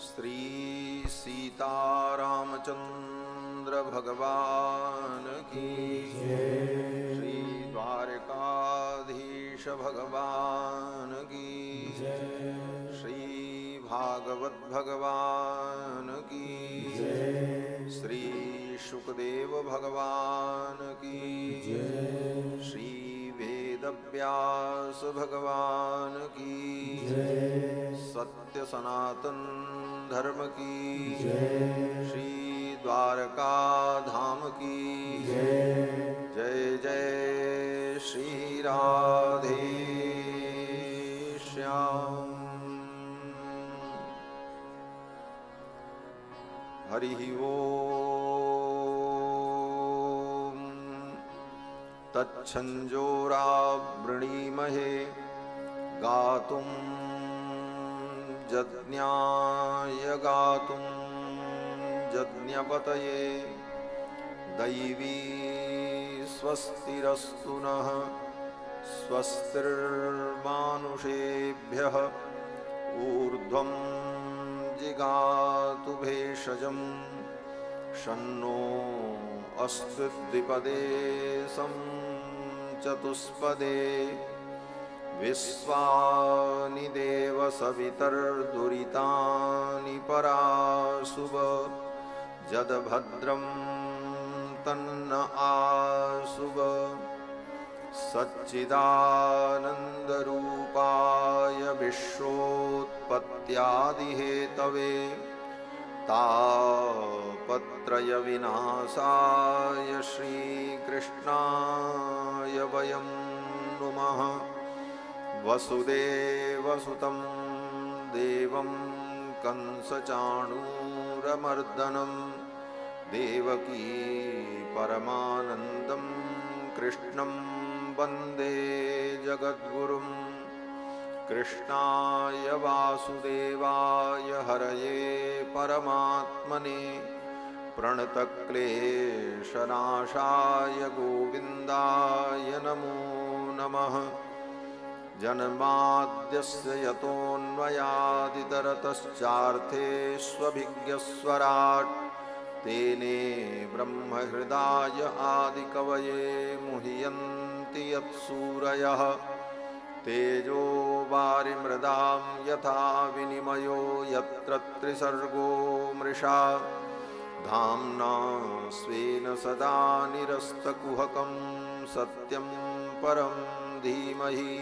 श्री सीतारामचंद्र भगवान की जय। श्री द्वारकाधीश भगवान की जय। श्री भागवत भगवान की जय। श्री शुकदेव भगवान की जय। श्री वेदव्यास भगवान की जय। सत्य सनातन धर्म की जय। श्री द्वारका धाम की जय। जय जय श्री राधे श्याम। हरि ओम तच्छंजोरावृणीमहे गातुं यज्ञाय गातुं यज्ञपतये दैवी स्वस्तिरस्तु नः स्वस्तिर्मानुषेभ्यः ऊर्ध्वं जिगातु भेषजं शन्नो अस्तु द्विपदे सं चतुष्पदे विश्वानि देव सवितर्दुरितानि पराशुभ जदभद्रं तन्न आशुभ सच्चिदानन्दरूपाय विश्वोत्पत्त्यादिहेतवे तापत्रयविनाशाय श्रीकृष्णाय वयं नुमः। वसुदेवसुतं देवं कंसचाणूरमर्दनं देवकी परमानन्दं कृष्णं वन्दे जगद्गुरुं। कृष्णाय वासुदेवाय हरये परमात्मने प्रणतक्लेशनाशाय गोविन्दाय नमो नमः। जन्माद्यस्य यतोऽन्वयादितरतश्चार्थेष्वभिज्ञस्वराट् तेने ब्रह्महृदाय आदिकवये मुह्यन्ति यत्सूरयः। तेजो वारिमृदां यथा विनिमयो यत्र त्रिसर्गो मृषा धाम्ना स्वेन सदा निरस्तकुहकं सत्यं परं धीमहि।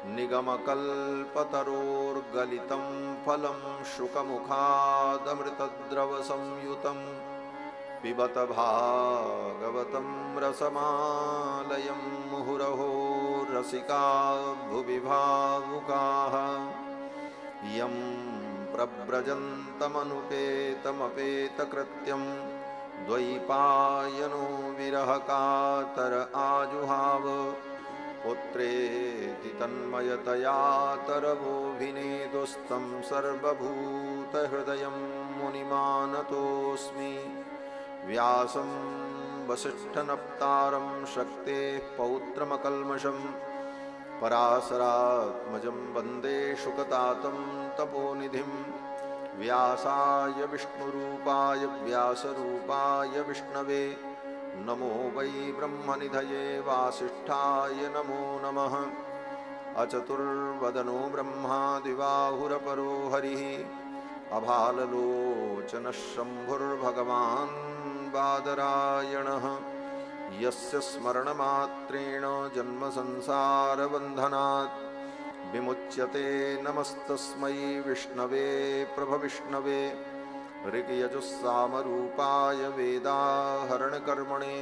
निगमकल्पतरोर्गलितं फलं शुकमुखादमृतद्रवसंयुतं पिबत भागवतं रसमालयं मुहुरहो रसिका भुवि भावुकाः। यं प्रव्रजन्तमनुपेतमपेतकृत्यं द्वैपायनो विरहकातर आजुहाव पुत्रेति तन्मयतया तरवोऽभिनेदुस्तं सर्वभूतहृदयं मुनिमानतोऽस्मि। व्यासं वसिष्ठनप्तारं शक्तेः पौत्रमकल्मषं पराशरात्मजं वन्दे शुकतातं तपोनिधिं। व्यासाय विष्णुरूपाय व्यासरूपाय विष्णवे नमो वै ब्रह्मनिधये वासिष्ठाय नमो नमः। अचतुर्वदनो ब्रह्मा दिवाहुरपरो हरिः अभाललोचनः शम्भुर्भगवान् बादरायणः। यस्य स्मरणमात्रेण जन्मसंसारबन्धनात् विमुच्यते नमस्तस्मै विष्णवे प्रभविष्णवे। ऋग्यजुस्सामरूपाय वेदाहरणकर्मणे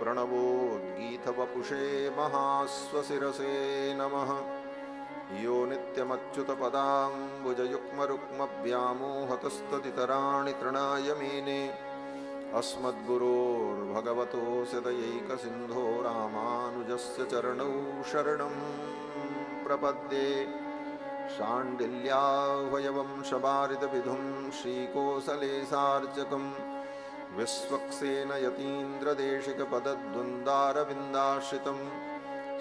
प्रणवोद्गीतवपुषे महाश्वशिरसे नमः। यो नित्यमच्युतपदाम्बुजयुग्मरुक्मव्यामोहतस्तदितराणि तृणाय मेने अस्मद्गुरोर्भगवतोऽस्य दयैकसिन्धो रामानुजस्य चरणौ शरणं प्रपद्ये। शाण्डिल्याह्वयवं शबारितविधुं श्रीकोसलेशार्चकं विश्वक्सेनयतीन्द्रदेशिकपदद्वन्द्वारविन्दाश्रितं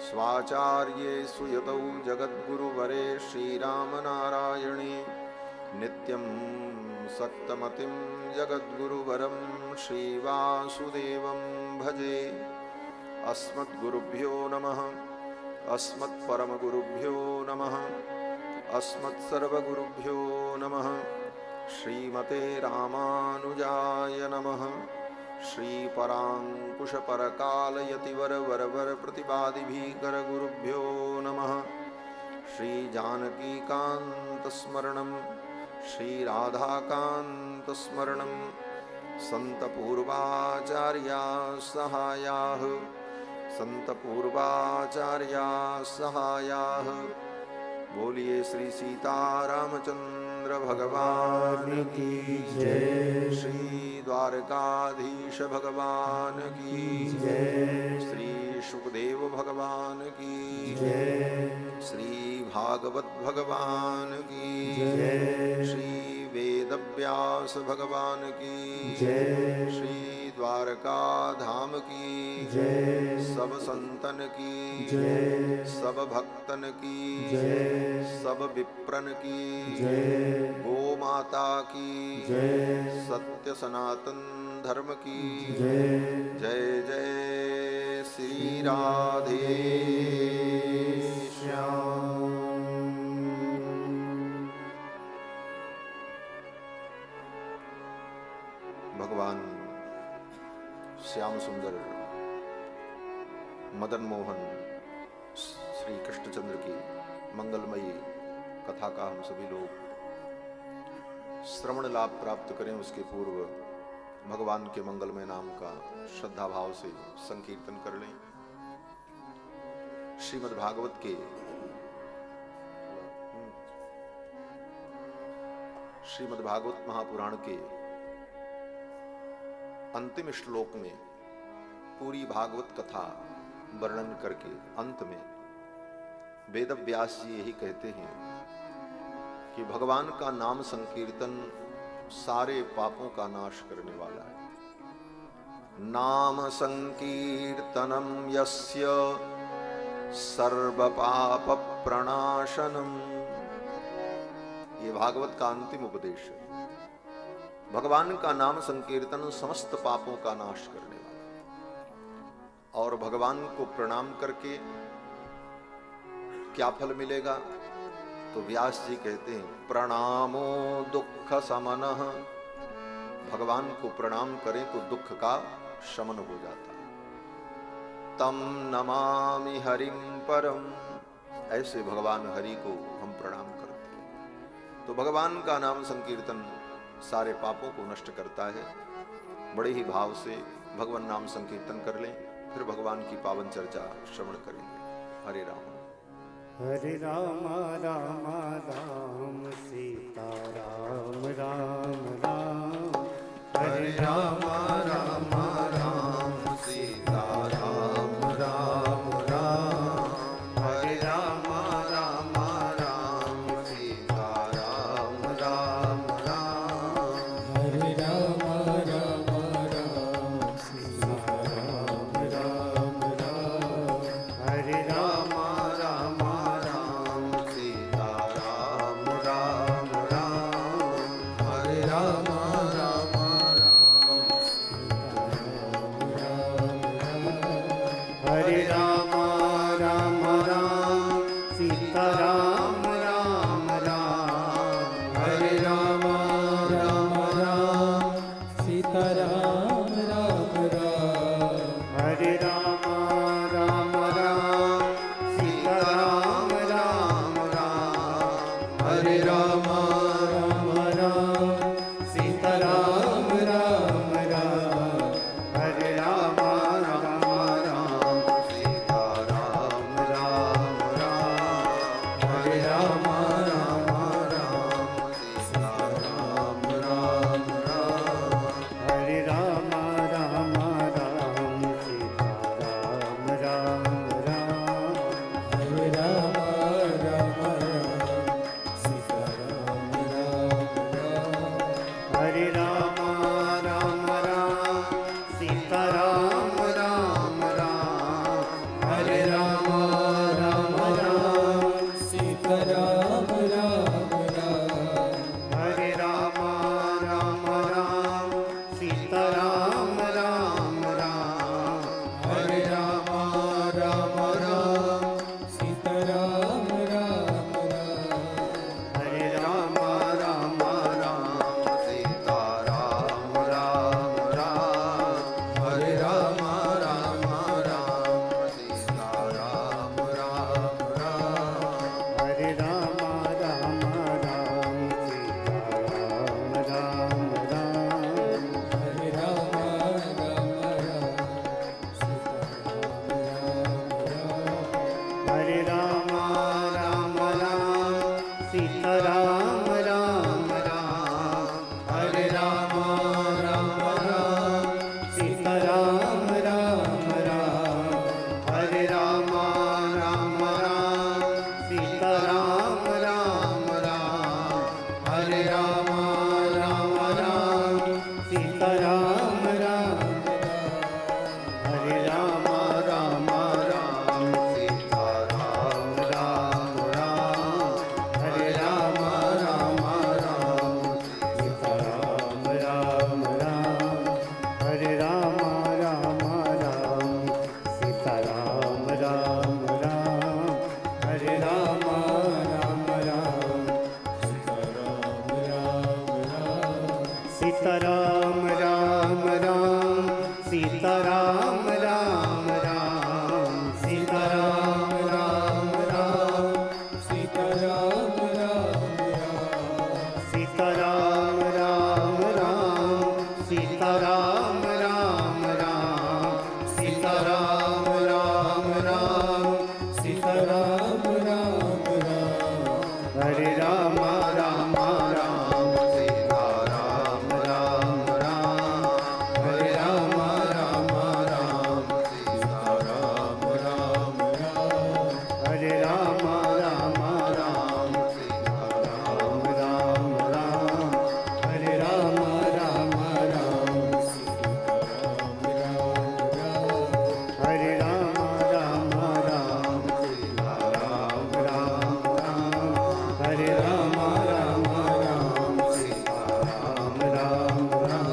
स्वाचार्ये सुयतौ जगद्गुरुवरे श्रीरामनारायणे नित्यं सक्तमतिं जगद्गुरुवरं श्रीवासुदेवं भजे। अस्मद्गुरुभ्यो नमः। अस्मत्परमगुरुभ्यो नमः। अस्मत्सर्वगुरुभ्यो नमः। श्रीमते रामानुजाय नमः। श्रीपराङ्कुशपरकालयतिवरवरवर प्रतिपादिभीकरगुरुभ्यो नमः। श्रीजानकीकान्तस्मरणं श्रीराधाकान्तस्मरणं सन्तपूर्वाचार्याः सहायाः सन्तपूर्वाचार्याः सहायाः। बोलिए श्री सीतारामचंद्र भगवान की जय। श्री द्वारकाधीश भगवान की जय। श्री सुखदेव भगवान की जय। श्री भागवत भगवान की जय। श्री वेदव्यास भगवान की जय। श्री द्वारका धाम की जय। सब संतन की जय। सब भक्तन की जय। सब विप्रन की जय। गो माता की जय। सत्य सनातन धर्म की जय। जय जय श्री राधे श्याम। भगवान श्याम सुंदर मदन मोहन श्री कृष्णचंद्र की मंगलमयी कथा का हम सभी लोग श्रवण लाभ प्राप्त करें, उसके पूर्व भगवान के मंगलमय नाम का श्रद्धा भाव से संकीर्तन कर लें। श्रीमद् भागवत के श्रीमद् भागवत महापुराण के अंतिम श्लोक में पूरी भागवत कथा वर्णन करके अंत में वेदव्यास जी यही कहते हैं कि भगवान का नाम संकीर्तन सारे पापों का नाश करने वाला है। नाम संकीर्तनम यस्य सर्व पाप प्रणाशनम, ये भागवत का अंतिम उपदेश है। भगवान का नाम संकीर्तन समस्त पापों का नाश करने वाला। और भगवान को प्रणाम करके क्या फल मिलेगा? तो व्यास जी कहते हैं प्रणामो दुख समनः। भगवान को प्रणाम करें तो दुख का शमन हो जाता है। तम नमामि हरिम परम, ऐसे भगवान हरि को हम प्रणाम करते हैं। तो भगवान का नाम संकीर्तन सारे पापों को नष्ट करता है। बड़े ही भाव से भगवान नाम संकीर्तन कर लें, फिर भगवान की पावन चर्चा श्रवण करेंगे। हरे राम हरे राम राम राम सीता राम राम राम। हरे राम राम राम सीता राम राम राम। हरे राम राम राम सीता राम राम राम। हरे राम राम राम सीता राम राम राम। हरे राम राम सीता राम राम राम। हरे राम राम हरे राम राम राम सीता राम राम राम। हरे राम राम राम सीता राम राम राम। हरे राम राम राम सीता राम राम राम। हरे राम राम राम सीता राम राम राम। हरे राम राम राम सीता राम राम राम। हरे राम राम राम सीता राम राम राम। हरे राम राम राम सीता राम राम राम। हरे राम राम राम सीता राम राम सीताराम राम राम सीताराम राम राम सीताराम राम राम सीताराम राम राम सीताराम राम राम सीताराम राम राम सीताराम राम राम सीताराम राम राम हरे राम राम राम सीताराम राम राम हरे राम राम राम सीताराम राम राम हरे राम राम राम सीताराम राम राम हरे राम राम राम सीताराम राम राम हरे राम राम राम सीताराम राम राम हरे राम राम राम सीताराम राम राम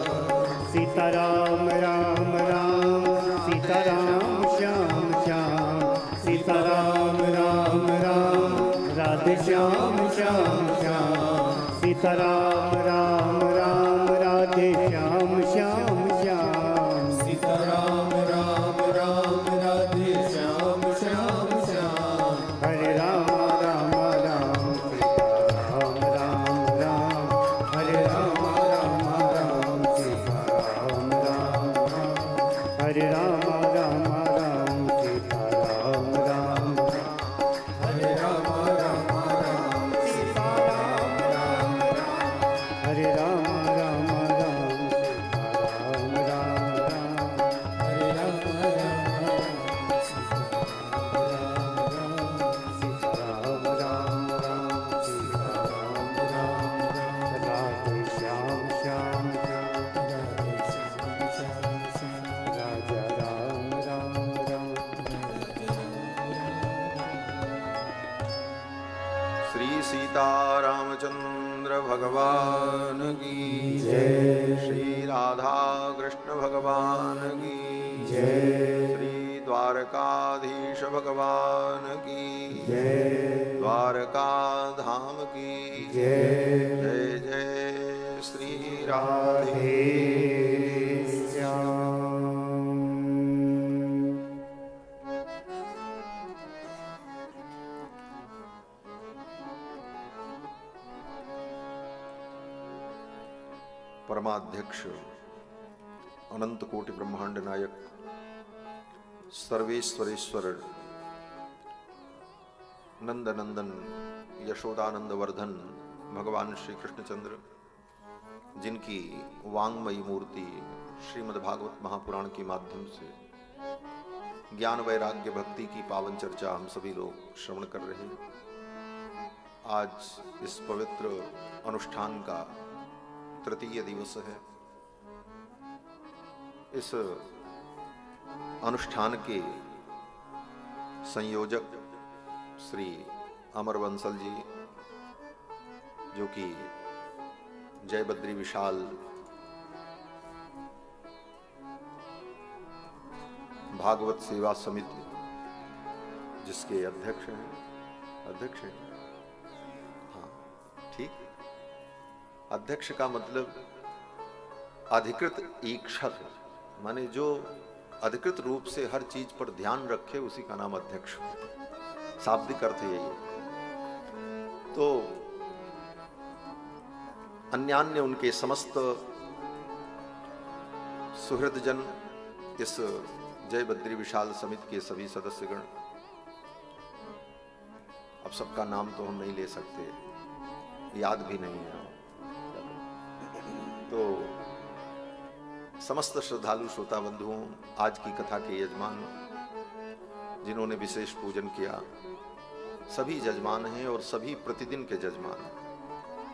सीताराम राम राम सीताराम श्याम श्याम सीताराम राम राम राधे श्याम श्याम श्याम सीताराम राम राम राधे श्याम श्याम श्याम सीताराम राम राम राधे श्याम श्याम श्याम हरे राम राम राम सीताराम राम राम हरे राम राम राम सीताराम राम राम हरे राम राम राम सीताराम राम हरे राम राम राम सीताराम राम हरे राम राम राम सीताराम राम हरे राम राम राम सीताराम राम राधे श्याम श्याम राधे श्याम श्याम राजा राम राम राम श्री सीतारामचंद्र भगवान की जय। श्री राधा कृष्ण भगवान की जय। श्री द्वारकाधीश भगवान की जय। द्वारका धाम की जय। जय जय श्री राधे श्याम परमाध्यक्ष अनंत कोटि ब्रह्मांड नायक सर्वेश्वरेश्वर नंद नंदन यशोदानंद वर्धन भगवान श्री कृष्णचंद्र, जिनकी वांगमयी मूर्ति श्रीमद्भागवत महापुराण के माध्यम से ज्ञान वैराग्य भक्ति की पावन चर्चा हम सभी लोग श्रवण कर रहे हैं। आज इस पवित्र अनुष्ठान का तृतीय दिवस है। इस अनुष्ठान के संयोजक श्री अमर बंसल जी, जो कि जय बद्री विशाल भागवत सेवा समिति जिसके अध्यक्ष हैं हाँ ठीक, अध्यक्ष का मतलब अधिकृत ईक्षक, माने जो अधिकृत रूप से हर चीज पर ध्यान रखे उसी का नाम अध्यक्ष। शाब्दिक अर्थ यही है। तो अन्यान्य उनके समस्त सुहृदजन, इस जय बद्री विशाल समिति के सभी सदस्यगण, अब सबका नाम तो हम नहीं ले सकते, याद भी नहीं है। तो समस्त श्रद्धालु श्रोता बंधुओं, आज की कथा के यजमान जिन्होंने विशेष पूजन किया, सभी जजमान हैं और सभी प्रतिदिन के जजमान हैं।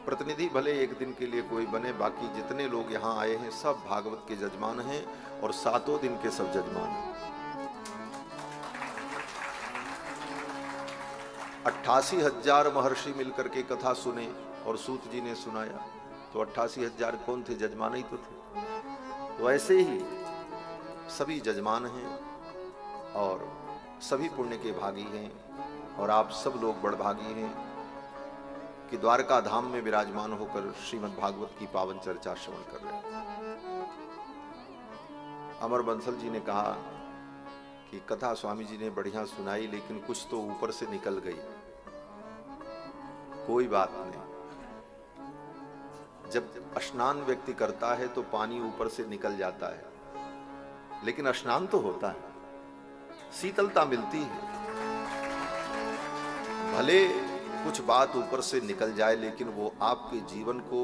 प्रतिनिधि भले एक दिन के लिए कोई बने, बाकी जितने लोग यहाँ आए हैं सब भागवत के जजमान हैं और सातों दिन के सब जजमान हैं। 88,000 महर्षि मिलकर के कथा सुने और सूत जी ने सुनाया, तो 88,000 कौन थे? जजमान ही तो थे। तो ऐसे ही सभी जजमान हैं और सभी पुण्य के भागी हैं और आप सब लोग बड़भागी हैं कि द्वारका धाम में विराजमान होकर श्रीमद् भागवत की पावन चर्चा श्रवण कर रहे हैं। अमर बंसल जी ने कहा कि कथा स्वामी जी ने बढ़िया सुनाई, लेकिन कुछ तो ऊपर से निकल गई। कोई बात नहीं, जब स्नान व्यक्ति करता है तो पानी ऊपर से निकल जाता है, लेकिन स्नान तो होता है, शीतलता मिलती है। भले कुछ बात ऊपर से निकल जाए, लेकिन वो आपके जीवन को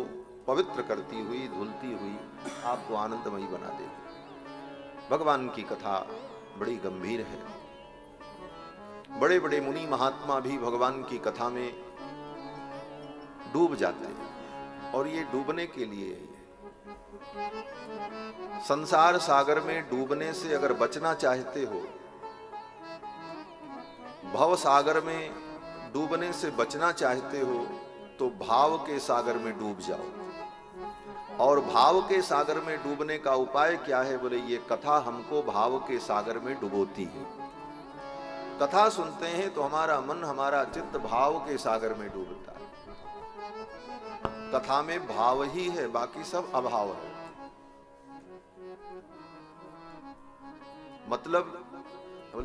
पवित्र करती हुई, धुलती हुई आपको आनंदमयी बना देगी। भगवान की कथा बड़ी गंभीर है। बड़े बड़े मुनि महात्मा भी भगवान की कथा में डूब जाते हैं, और ये डूबने के लिए है। संसार सागर में डूबने से अगर बचना चाहते हो, भव सागर में डूबने से बचना चाहते हो, तो भाव के सागर में डूब जाओ। और भाव के सागर में डूबने का उपाय क्या है? बोले ये कथा हमको भाव के सागर में डुबोती है। कथा सुनते हैं तो हमारा मन, हमारा चित्त भाव के सागर में डूबता है। कथा में भाव ही है, बाकी सब अभाव है।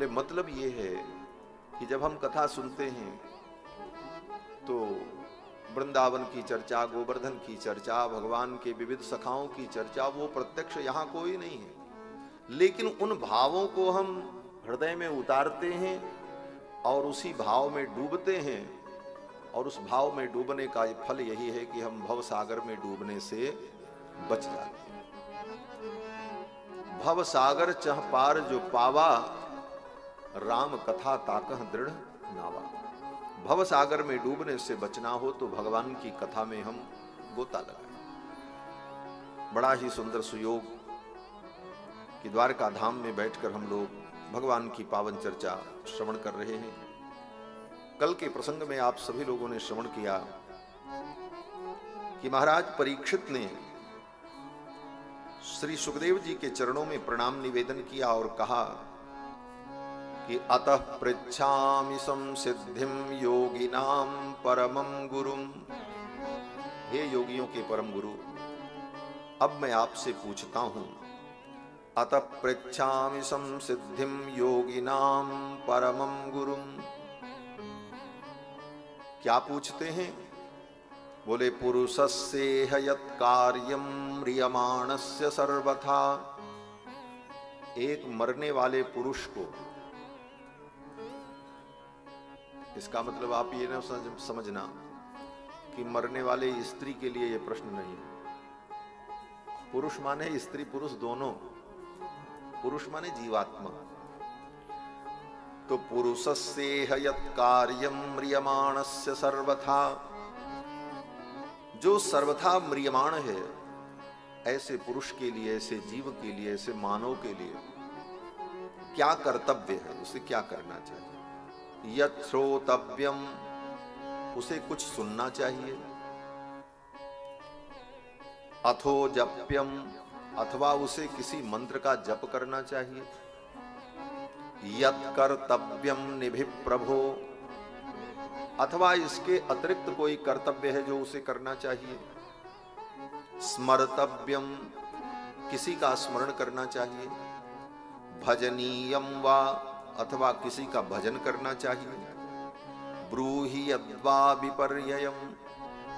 मतलब ये है कि जब हम कथा सुनते हैं तो वृंदावन की चर्चा, गोवर्धन की चर्चा, भगवान के विविध सखाओं की चर्चा, वो प्रत्यक्ष यहाँ कोई नहीं है, लेकिन उन भावों को हम हृदय में उतारते हैं और उसी भाव में डूबते हैं। और उस भाव में डूबने का फल यही है कि हम भव सागर में डूबने से बच जाते हैं। भव सागर चह पार जो पावा, राम कथा ताकह दृढ़ नावा। भव सागर में डूबने से बचना हो तो भगवान की कथा में हम गोता लगाएं। बड़ा ही सुंदर सुयोग कि द्वारका धाम में बैठकर हम लोग भगवान की पावन चर्चा श्रवण कर रहे हैं। कल के प्रसंग में आप सभी लोगों ने श्रवण किया कि महाराज परीक्षित ने श्री सुखदेव जी के चरणों में प्रणाम निवेदन किया और कहा कि अतः पृच्छामि संसिद्धिम योगिनां परमं गुरुम। हे योगियों के परम गुरु, अब मैं आपसे पूछता हूं, अतः पृच्छामि संसिद्धिम योगिनां परमं गुरुम। क्या पूछते हैं? बोले पुरुषस्येह यत् कार्यं म्रियमाणस्य सर्वथा। एक मरने वाले पुरुष को, इसका मतलब आप ये ना समझना कि मरने वाले स्त्री के लिए यह प्रश्न नहीं। पुरुष माने स्त्री पुरुष दोनों, पुरुष माने जीवात्मा। तो पुरुषस्येह यत् कार्यं म्रियमाणस्य सर्वथा, जो सर्वथा म्रियमाण है, ऐसे पुरुष के लिए, ऐसे जीव के लिए, ऐसे मानव के लिए क्या कर्तव्य है, उसे क्या करना चाहिए? यत् श्रोतव्यम, उसे कुछ सुनना चाहिए। अथो जप्यम, अथवा उसे किसी मंत्र का जप करना चाहिए। यत् कर्तव्यम निभि प्रभो, अथवा इसके अतिरिक्त कोई कर्तव्य है जो उसे करना चाहिए। स्मर्तव्यम, किसी का स्मरण करना चाहिए। भजनीयम वा, अथवा किसी का भजन करना चाहिए। ब्रूहि यद्वा विपर्ययम,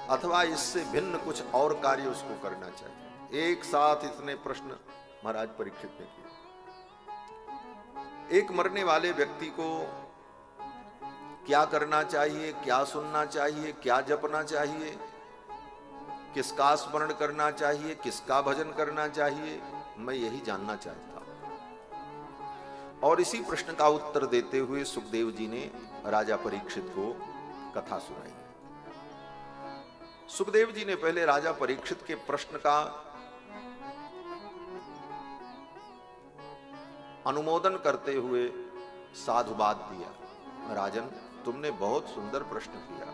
अथवा इससे भिन्न कुछ और कार्य उसको करना चाहिए। एक साथ इतने प्रश्न महाराज परीक्षित ने किए। एक मरने वाले व्यक्ति को क्या करना चाहिए, क्या सुनना चाहिए, क्या जपना चाहिए, किसका स्मरण करना चाहिए, किसका भजन करना चाहिए, मैं यही जानना चाहता हूं। और इसी प्रश्न का उत्तर देते हुए सुखदेव जी ने राजा परीक्षित को कथा सुनाई। सुखदेव जी ने पहले राजा परीक्षित के प्रश्न का अनुमोदन करते हुए साधुवाद दिया। राजन, तुमने बहुत सुंदर प्रश्न किया।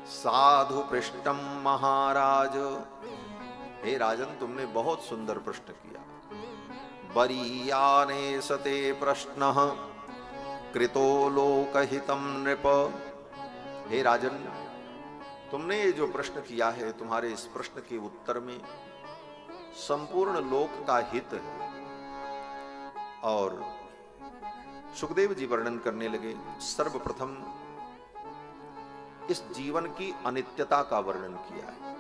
साधु पृष्ठम महाराज, हे राजन तुमने बहुत सुंदर प्रश्न किया। बरीयाने सते प्रश्न कृतो लोकहितम नृप, हे राजन तुमने ये जो प्रश्न किया है, तुम्हारे इस प्रश्न के उत्तर में संपूर्ण लोक का हित है। और सुखदेव जी वर्णन करने लगे। सर्वप्रथम इस जीवन की अनित्यता का वर्णन किया है।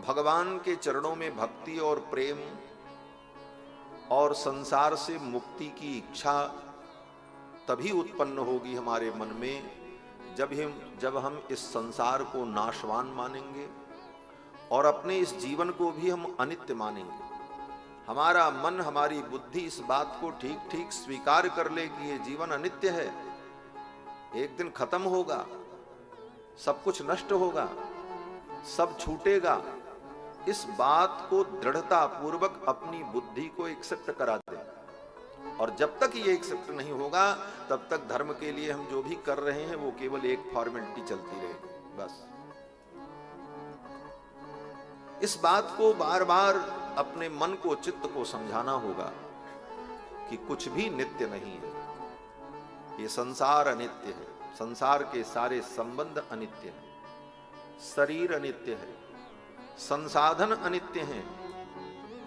भगवान के चरणों में भक्ति और प्रेम और संसार से मुक्ति की इच्छा तभी उत्पन्न होगी हमारे मन में जब हम इस संसार को नाशवान मानेंगे और अपने इस जीवन को भी हम अनित्य मानेंगे। हमारा मन, हमारी बुद्धि इस बात को ठीक ठीक स्वीकार कर ले कि ये जीवन अनित्य है, एक दिन खत्म होगा, सब कुछ नष्ट होगा, सब छूटेगा। इस बात को दृढ़ता पूर्वक अपनी बुद्धि को एक्सेप्ट करा दे। और जब तक ये एक्सेप्ट नहीं होगा तब तक धर्म के लिए हम जो भी कर रहे हैं वो केवल एक फॉर्मेलिटी चलती रहेगी बस। इस बात को बार बार अपने मन को, चित्त को समझाना होगा कि कुछ भी नित्य नहीं है। ये संसार अनित्य है, संसार के सारे संबंध अनित्य हैं, शरीर अनित्य है, संसाधन अनित्य हैं,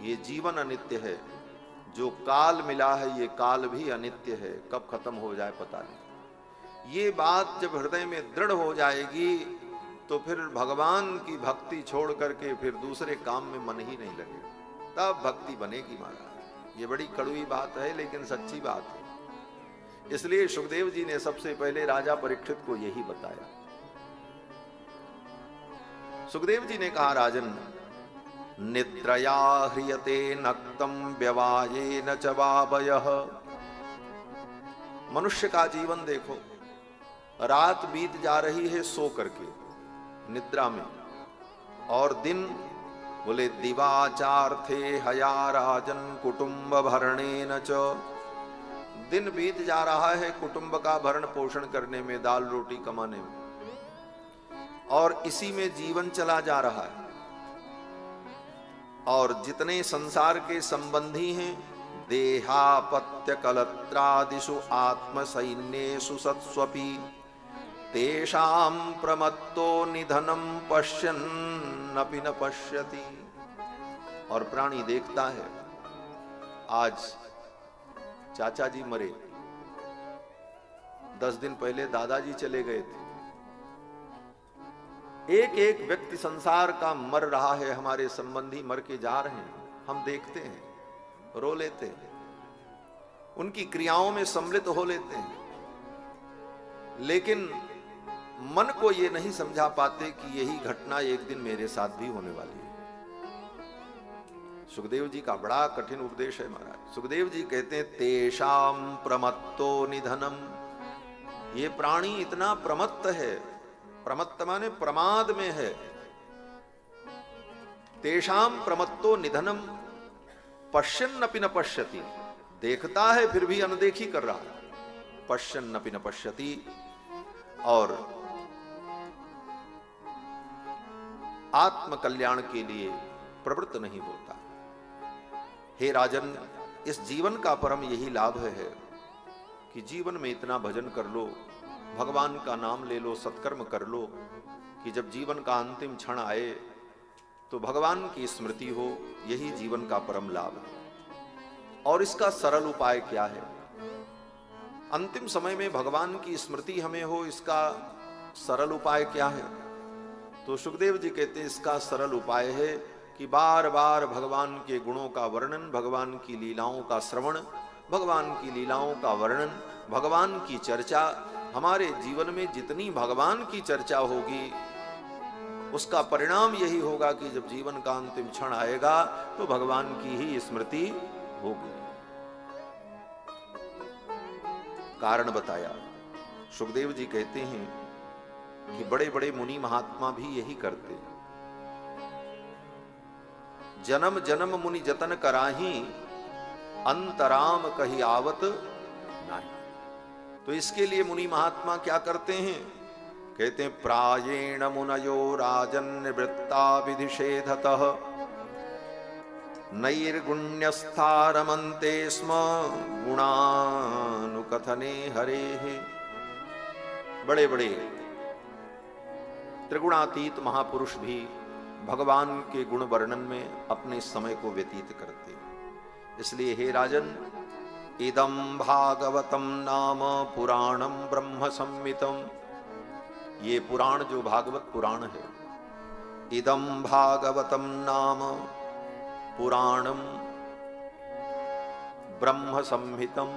ये जीवन अनित्य है, जो काल मिला है ये काल भी अनित्य है, कब खत्म हो जाए पता नहीं। ये बात जब हृदय में दृढ़ हो जाएगी तो फिर भगवान की भक्ति छोड़ करके फिर दूसरे काम में मन ही नहीं लगेगा, तब भक्ति बनेगी महाराज। ये बड़ी कड़वी बात है लेकिन सच्ची बात है। इसलिए सुखदेव जी ने सबसे पहले राजा परीक्षित को यही बताया। सुखदेव जी ने कहा, राजन, निद्रया ह्रियते नक्तम व्यवायेन च वावयः। मनुष्य का जीवन देखो, रात बीत जा रही है सो करके, निद्रा में, और दिन बोले दिवाचार्थे हया राजन कुटुंब भरणेन च। दिन बीत जा रहा है कुटुंब का भरण पोषण करने में, दाल रोटी कमाने में, और इसी में जीवन चला जा रहा है। और जितने संसार के संबंधी हैं, देहापत्य कलत्रादिषु आत्म सैन्येषु सत्स्वपि तेषां प्रमत्तो निधनं पश्यन्नपि न पश्यति। और प्राणी देखता है, आज चाचा जी मरे, 10 दिन पहले दादाजी चले गए थे। एक एक व्यक्ति संसार का मर रहा है, हमारे संबंधी मर के जा रहे हैं, हम देखते हैं, रो लेते हैं, उनकी क्रियाओं में सम्मिलित हो लेते हैं, लेकिन मन को ये नहीं समझा पाते कि यही घटना एक दिन मेरे साथ भी होने वाली है। सुखदेव जी का बड़ा कठिन उपदेश है महाराज। सुखदेव जी कहते हैं, तेषाम प्रमत्तो निधनम। ये प्राणी इतना प्रमत्त है, प्रमत्त माने प्रमाद में है। तेषाम प्रमत्तो निधनम पश्यन्नपि न पश्यति। देखता है फिर भी अनदेखी कर रहा है, पश्यन्नपि न पश्यति। और आत्म कल्याण के लिए प्रवृत्त नहीं होता। हे राजन, इस जीवन का परम यही लाभ है कि जीवन में इतना भजन कर लो, भगवान का नाम ले लो, सत्कर्म कर लो, कि जब जीवन का अंतिम क्षण आए तो भगवान की स्मृति हो। यही जीवन का परम लाभ है। और इसका सरल उपाय क्या है? अंतिम समय में भगवान की स्मृति हमें हो, इसका सरल उपाय क्या है? तो सुखदेव जी कहते हैं, इसका सरल उपाय है कि बार बार भगवान के गुणों का वर्णन, भगवान की लीलाओं का श्रवण, भगवान की लीलाओं का वर्णन, भगवान की चर्चा। हमारे जीवन में जितनी भगवान की चर्चा होगी उसका परिणाम यही होगा कि जब जीवन का अंतिम क्षण आएगा तो भगवान की ही स्मृति होगी। कारण बताया। सुखदेव जी कहते हैं कि बड़े बड़े मुनि महात्मा भी यही करते हैं। जन्म जन्म मुनि जतन कराही, अंतराम कही आवत नहीं। तो इसके लिए मुनि महात्मा क्या करते हैं? कहते हैं, प्रायेण मुनयो राजन निवृत्ता विधिषेधतः नैर्गुण्यस्था रमन्ते स्म गुणानुकथने हरेः। बड़े बड़े त्रिगुणातीत महापुरुष भी भगवान के गुण वर्णन में अपने समय को व्यतीत करते हैं। इसलिए हे राजन, इदं भागवतम नाम पुराणम ब्रह्म संहितम, ये पुराण जो भागवत पुराण है, इदं भागवतम नाम पुराणम ब्रह्म संहितम।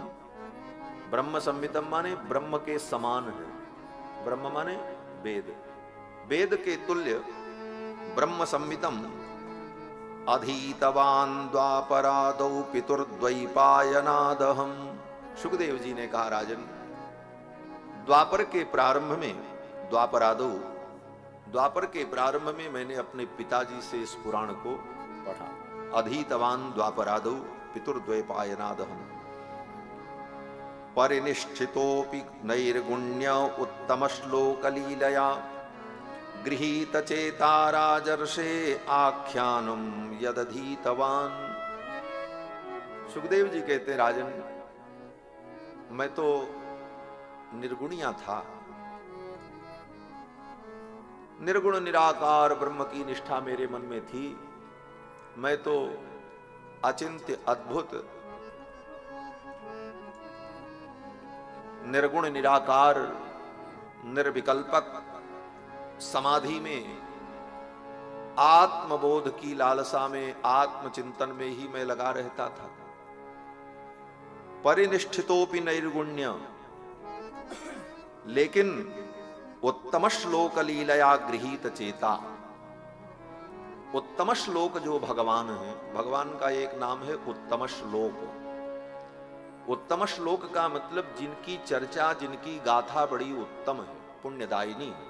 ब्रह्म संहितम माने ब्रह्म के समान है, ब्रह्म माने वेद, वेद के तुल्य ब्रह्म संहितम अधीतवान द्वापरादौ पितुर्द्वैपायनादहम। सुखदेव जी ने कहा, राजन, द्वापर के प्रारंभ में, द्वापरादौ, द्वापर के प्रारंभ में मैंने अपने पिताजी से इस पुराण को पढ़ा। अधीतवान द्वापरादौ पितुर्द्वैपायनादहम परिनिष्ठितोऽपि नैर्गुण्य उत्तम श्लोक लीलया गृहीत चेता राजर्षे आख्यानम यदधीतवान। सुखदेव जी कहते हैं, राजन, मैं तो निर्गुणिया था, निर्गुण निराकार ब्रह्म की निष्ठा मेरे मन में थी। मैं तो अचिंत्य अद्भुत निर्गुण निराकार निर्विकल्पक समाधि में आत्मबोध की लालसा में, आत्मचिंतन में ही मैं लगा रहता था। परिनिष्ठितोपि नैर्गुण्य, लेकिन उत्तम श्लोक लीलया गृहीत चेता। उत्तम श्लोक जो भगवान है, भगवान का एक नाम है उत्तम श्लोक। उत्तम श्लोक का मतलब जिनकी चर्चा, जिनकी गाथा बड़ी उत्तम है, पुण्यदायिनी है,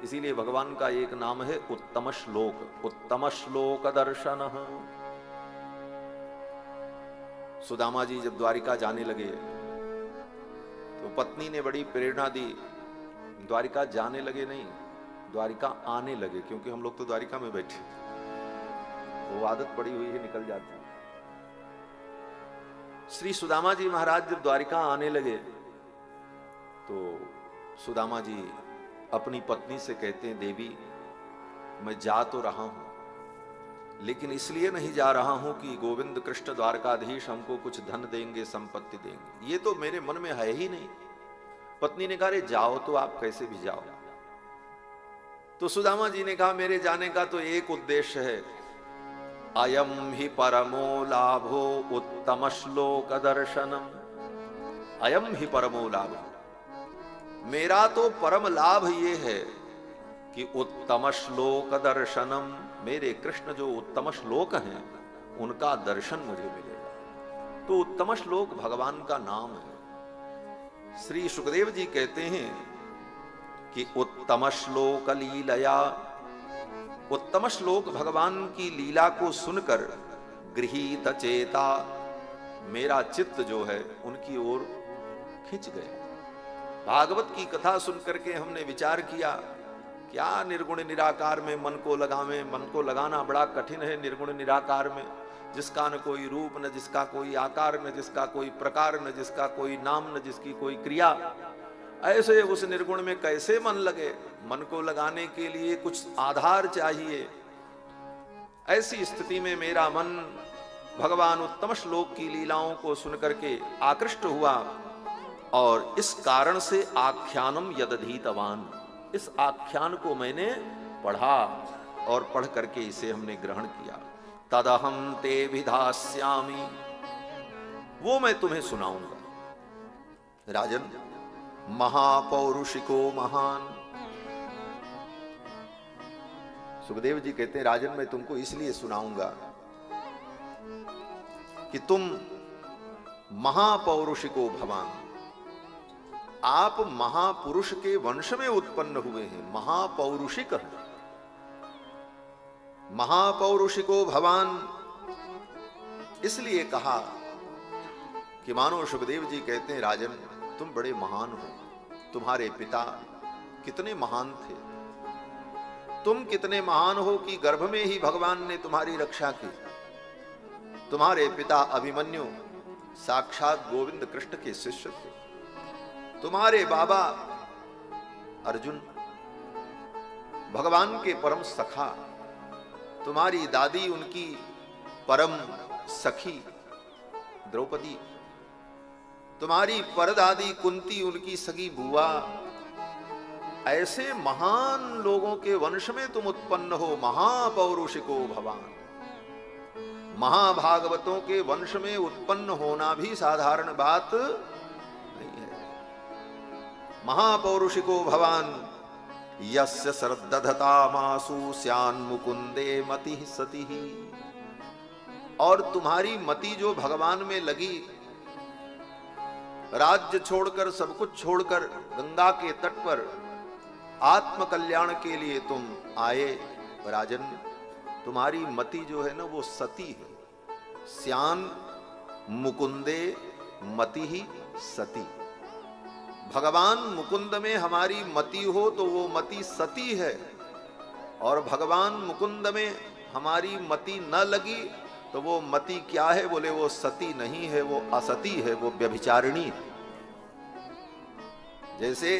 इसीलिए भगवान का एक नाम है उत्तम श्लोक। उत्तम श्लोक दर्शन। सुदामा जी जब द्वारिका जाने लगे तो पत्नी ने बड़ी प्रेरणा दी। द्वारिका जाने लगे नहीं, द्वारिका आने लगे, क्योंकि हम लोग तो द्वारिका में बैठे, वो आदत पड़ी हुई है, निकल जाती। श्री सुदामा जी महाराज जब द्वारिका आने लगे तो सुदामा जी अपनी पत्नी से कहते हैं, देवी, मैं जा तो रहा हूं, लेकिन इसलिए नहीं जा रहा हूं कि गोविंद कृष्ण द्वारकाधीश हमको कुछ धन देंगे, संपत्ति देंगे, ये तो मेरे मन में है ही नहीं। पत्नी ने कहा, जाओ तो आप कैसे भी जाओ। तो सुदामा जी ने कहा, मेरे जाने का तो एक उद्देश्य है, अयम ही परमो लाभो उत्तम श्लोक दर्शनम। अयम ही परमो लाभो, मेरा तो परम लाभ ये है कि उत्तम श्लोक दर्शनम, मेरे कृष्ण जो उत्तम श्लोक हैं उनका दर्शन मुझे मिलेगा। तो उत्तम श्लोक भगवान का नाम है। श्री सुखदेव जी कहते हैं कि उत्तम श्लोक लीलया, उत्तम श्लोक भगवान की लीला को सुनकर गृहीत चेता, मेरा चित्त जो है उनकी ओर खिंच गया। भागवत की कथा सुनकर के हमने विचार किया, क्या निर्गुण निराकार में मन को लगावे। मन को लगाना बड़ा कठिन है निर्गुण निराकार में, जिसका न कोई रूप, न जिसका कोई आकार, न जिसका कोई प्रकार, न जिसका कोई नाम, न जिसकी कोई क्रिया। ऐसे उस निर्गुण में कैसे मन लगे। मन को लगाने के लिए कुछ आधार चाहिए। ऐसी स्थिति में मेरा मन भगवान उत्तम श्लोक की लीलाओं को सुनकर के आकृष्ट हुआ, और इस कारण से आख्यानम यदधीतवान, इस आख्यान को मैंने पढ़ा और पढ़ करके इसे हमने ग्रहण किया। तदहम ते विधास्यामि, वो मैं तुम्हें सुनाऊंगा। राजन, महापौरुषिको महान। सुखदेव जी कहते हैं, राजन, मैं तुमको इसलिए सुनाऊंगा कि तुम महापौरुषिको भवान, आप महापुरुष के वंश में उत्पन्न हुए हैं, महापौरुषिक है। महापौरुषिको भवान इसलिए कहा कि मानो सुखदेव जी कहते हैं, राजन, तुम बड़े महान हो। तुम्हारे पिता कितने महान थे, तुम कितने महान हो कि गर्भ में ही भगवान ने तुम्हारी रक्षा की। तुम्हारे पिता अभिमन्यु साक्षात गोविंद कृष्ण के शिष्य थे। तुम्हारे बाबा अर्जुन भगवान के परम सखा, तुम्हारी दादी उनकी परम सखी द्रौपदी, तुम्हारी परदादी कुंती उनकी सगी बुआ, ऐसे महान लोगों के वंश में तुम उत्पन्न हो, महापौरुषिको भवान। महाभागवतों के वंश में उत्पन्न होना भी साधारण बात नहीं है। महापौरुषिको भवान, यस्य श्रद्धता मासु स्यान मुकुंदे मति सती। और तुम्हारी मति जो भगवान में लगी, राज्य छोड़कर सब कुछ छोड़कर गंगा के तट पर आत्म कल्याण के लिए तुम आए राजन, तुम्हारी मति जो है ना वो सती है। स्यान मुकुंदे मति ही सती। भगवान मुकुंद में हमारी मति हो तो वो मति सती है, और भगवान मुकुंद में हमारी मति न लगी तो वो मति क्या है? बोले वो सती नहीं है, वो असती है, वो व्यभिचारिणी है। जैसे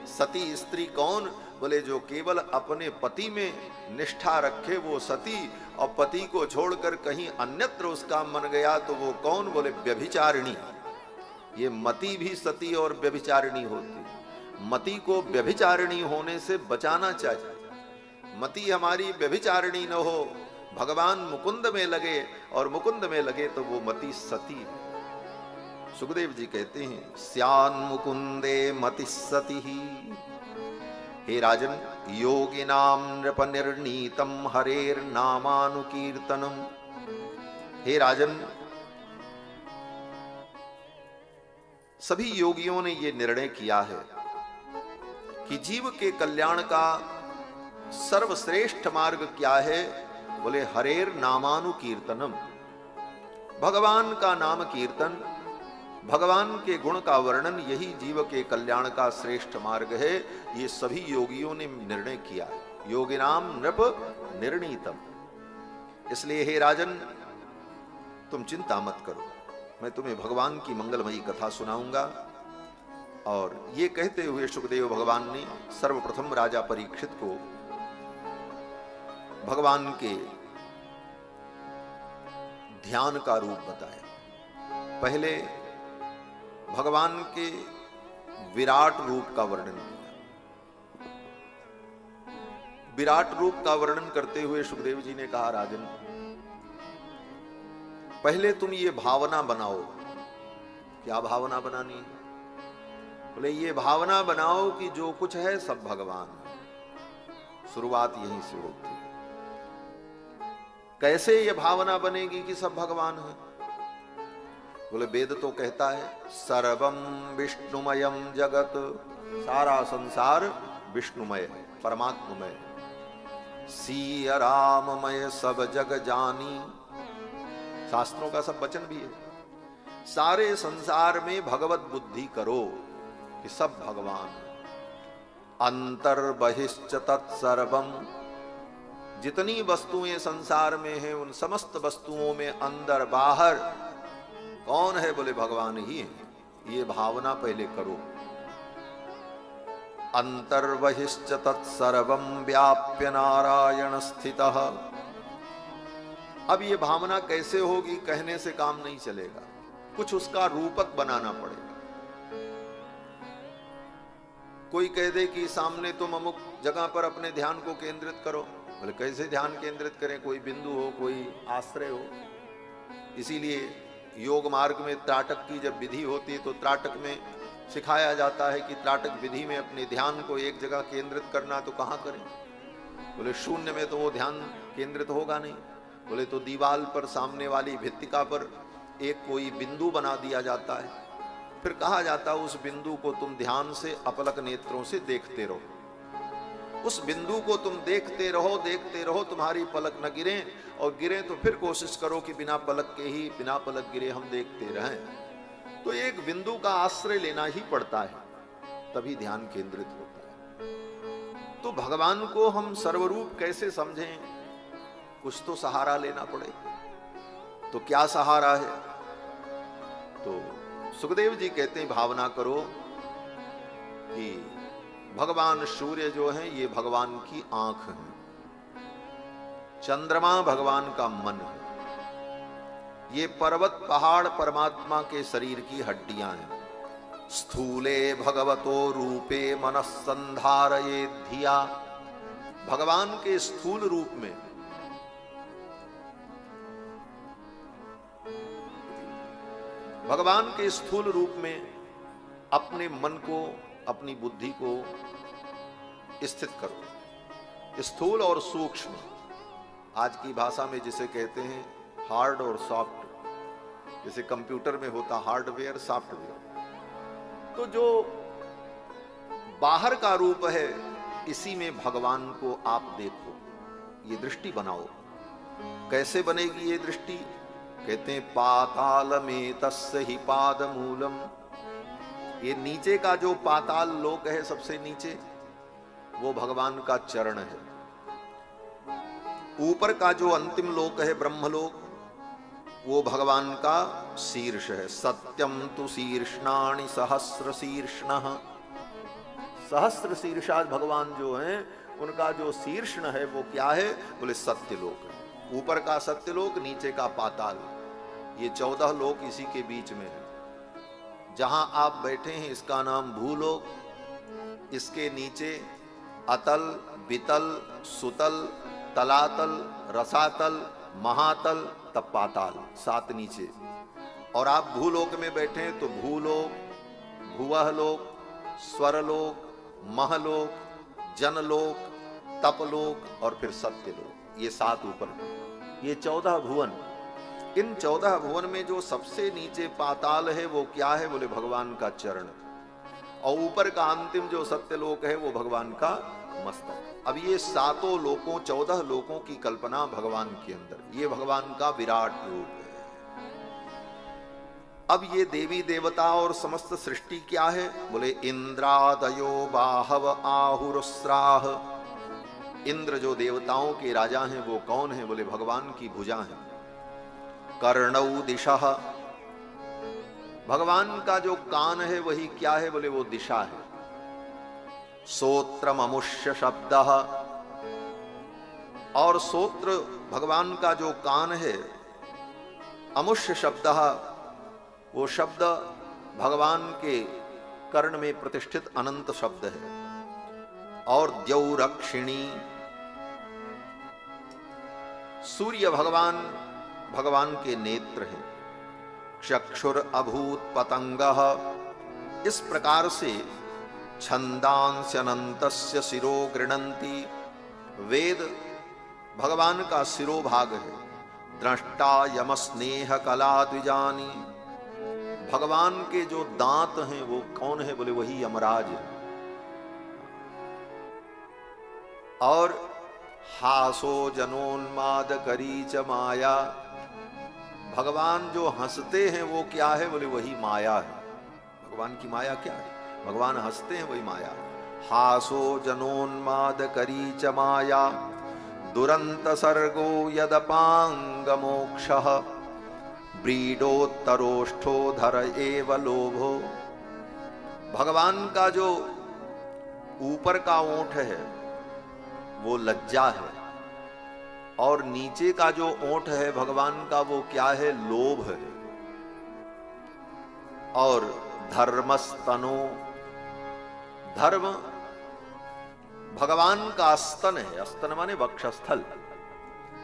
सती स्त्री कौन? बोले जो केवल अपने पति में निष्ठा रखे वो सती, और पति को छोड़कर कहीं अन्यत्र उसका मन गया तो वो कौन? बोले व्यभिचारिणी। ये मति भी सती और व्यभिचारिणी होती। मति को व्यभिचारिणी होने से बचाना चाहिए। मति हमारी व्यभिचारिणी न हो, भगवान मुकुंद में लगे, और मुकुंद में लगे तो वो मति सती है। सुखदेव जी कहते हैं स्यान मुकुंदे मति सती ही। हे राजन, योगिनाम नृप निर्णीतम हरेर नामानुकीर्तनम। हे राजन, सभी योगियों ने ये निर्णय किया है कि जीव के कल्याण का सर्वश्रेष्ठ मार्ग क्या है? बोले हरेर नामानुकीर्तनम, भगवान का नाम कीर्तन, भगवान के गुण का वर्णन, यही जीव के कल्याण का श्रेष्ठ मार्ग है। ये सभी योगियों ने निर्णय किया है। योगिनाम नृप निर्णीतम। इसलिए हे राजन, तुम चिंता मत करो, मैं तुम्हें भगवान की मंगलमयी कथा सुनाऊंगा। और ये कहते हुए सुखदेव भगवान ने सर्वप्रथम राजा परीक्षित को भगवान के ध्यान का रूप बताया। पहले भगवान के विराट रूप का वर्णन किया। विराट रूप का वर्णन करते हुए सुखदेव जी ने कहा राजन, पहले तुम ये भावना बनाओ। क्या भावना बनानी है? बोले ये भावना बनाओ कि जो कुछ है सब भगवान है। शुरुआत यहीं से होती है। कैसे ये भावना बनेगी कि सब भगवान है? बोले वेद तो कहता है सर्वम विष्णुमयम जगत, सारा संसार विष्णुमय है, परमात्ममय। सीय राममय सब जग जानी, शास्त्रों का सब वचन भी है। सारे संसार में भगवत बुद्धि करो कि सब भगवान है। अंतर बहिश्च तत्सर्वम, जितनी वस्तुएं संसार में हैं उन समस्त वस्तुओं में अंदर बाहर कौन है? बोले भगवान ही है। ये भावना पहले करो। अंतर्बहिश्च तत्सर्वं व्याप्य नारायण स्थितः। अब ये भावना कैसे होगी? कहने से काम नहीं चलेगा, कुछ उसका रूपक बनाना पड़ेगा। कोई कह दे कि सामने तुम अमुक जगह पर अपने ध्यान को केंद्रित करो। बोले कैसे ध्यान केंद्रित करें? कोई बिंदु हो, कोई आश्रय हो। इसीलिए योग मार्ग में त्राटक की जब विधि होती है तो त्राटक में सिखाया जाता है कि त्राटक विधि में अपने ध्यान को एक जगह केंद्रित करना। तो कहाँ करें? बोले शून्य में तो वो ध्यान केंद्रित होगा नहीं। बोले तो दीवार पर सामने वाली भित्तिका पर एक कोई बिंदु बना दिया जाता है, फिर कहा जाता है उस बिंदु को तुम ध्यान से अपलक नेत्रों से देखते रहो। उस बिंदु को तुम देखते रहो, तुम्हारी पलक न गिरे, और गिरे तो फिर कोशिश करो कि बिना पलक के ही, बिना पलक गिरे हम देखते रहें। तो एक बिंदु का आश्रय लेना ही पड़ता है, तभी ध्यान केंद्रित होता है। तो भगवान को हम सर्वरूप कैसे समझें? कुछ तो सहारा लेना पड़ेगा। तो क्या सहारा है? तो सुखदेव जी कहते हैं भावना करो कि भगवान सूर्य जो है ये भगवान की आंख है, चंद्रमा भगवान का मन है, ये पर्वत पहाड़ परमात्मा के शरीर की हड्डियां हैं। स्थूले भगवतो रूपे मनस्संधारये धिया, भगवान के स्थूल रूप में भगवान के स्थूल रूप में अपने मन को, अपनी बुद्धि को स्थित करो। स्थूल और सूक्ष्म, आज की भाषा में जिसे कहते हैं हार्ड और सॉफ्ट, जैसे कंप्यूटर में होता हार्डवेयर सॉफ्टवेयर, तो जो बाहर का रूप है इसी में भगवान को आप देखो, ये दृष्टि बनाओ। कैसे बनेगी ये दृष्टि? कहते हैं पाताल में तस्य ही पाद मूलम, ये नीचे का जो पाताल लोक है सबसे नीचे, वो भगवान का चरण है। ऊपर का जो अंतिम लोक है ब्रह्मलोक, वो भगवान का शीर्ष है। सत्यम तु शीर्षणानि सहस्र शीर्षणः, सहस्र शीर्षाद भगवान जो हैं उनका जो शीर्षण है वो क्या है? बोले सत्यलोक है। ऊपर का सत्यलोक, नीचे का पाताल, ये 14 लोक इसी के बीच में है। जहां आप बैठे हैं इसका नाम भूलोक, इसके नीचे अतल, बितल, सुतल, तलातल, रसातल, महातल, तब पाताल, 7 नीचे। और आप भूलोक में बैठे हैं तो भूलोक, भुवहलोक, स्वरलोक, महलोक, जनलोक, तपलोक और फिर सत्यलोक, ये 7 ऊपर, ये 14 भुवन। इन 14 भुवन में जो सबसे नीचे पाताल है वो क्या है? बोले भगवान का चरण। और ऊपर का अंतिम जो सत्यलोक है वो भगवान का मस्तक। अब ये 7 लोकों, 14 लोकों की कल्पना भगवान के अंदर, ये भगवान का विराट रूप है। अब ये देवी देवता और समस्त सृष्टि क्या है? बोले इंद्रादयो बाहव आहुरुस्राह, इंद्र जो देवताओं के राजा हैं वो कौन है? बोले भगवान की भुजा है। कर्णौ दिशः, भगवान का जो कान है वही क्या है? बोले वो दिशा है। सोत्रममुष्य शब्द, और सोत्र भगवान का जो कान है, अमुष्य शब्द, वो शब्द भगवान के कर्ण में प्रतिष्ठित अनंत शब्द है। और द्यौरक्षिणी, सूर्य भगवान, भगवान के नेत्र हैं। चक्षुर अभूत पतंगः, इस प्रकार से छंदांस्यनन्तस्य शिरो गृणन्ति, वेद भगवान का शिरोभाग है। द्रष्टा यम स्नेह कला द्विजानी, भगवान के जो दांत हैं वो कौन है? बोले वही यमराज है। और हासो जनोन्माद करी च माया, भगवान जो हंसते हैं वो क्या है? बोले वही माया है। भगवान की माया क्या है? भगवान हंसते हैं वही माया। हासो जनोन्माद करी च माया, दुरंत सर्गो यदपांग मोक्षः, ब्रीडोत्तरोष्ठो धर एव लोभो, भगवान का जो ऊपर का ओंठ है वो लज्जा है, और नीचे का जो ओंठ है भगवान का वो क्या है? लोभ है। और धर्मस्तनो, धर्म भगवान का स्तन है। स्तन माने वक्षस्थल।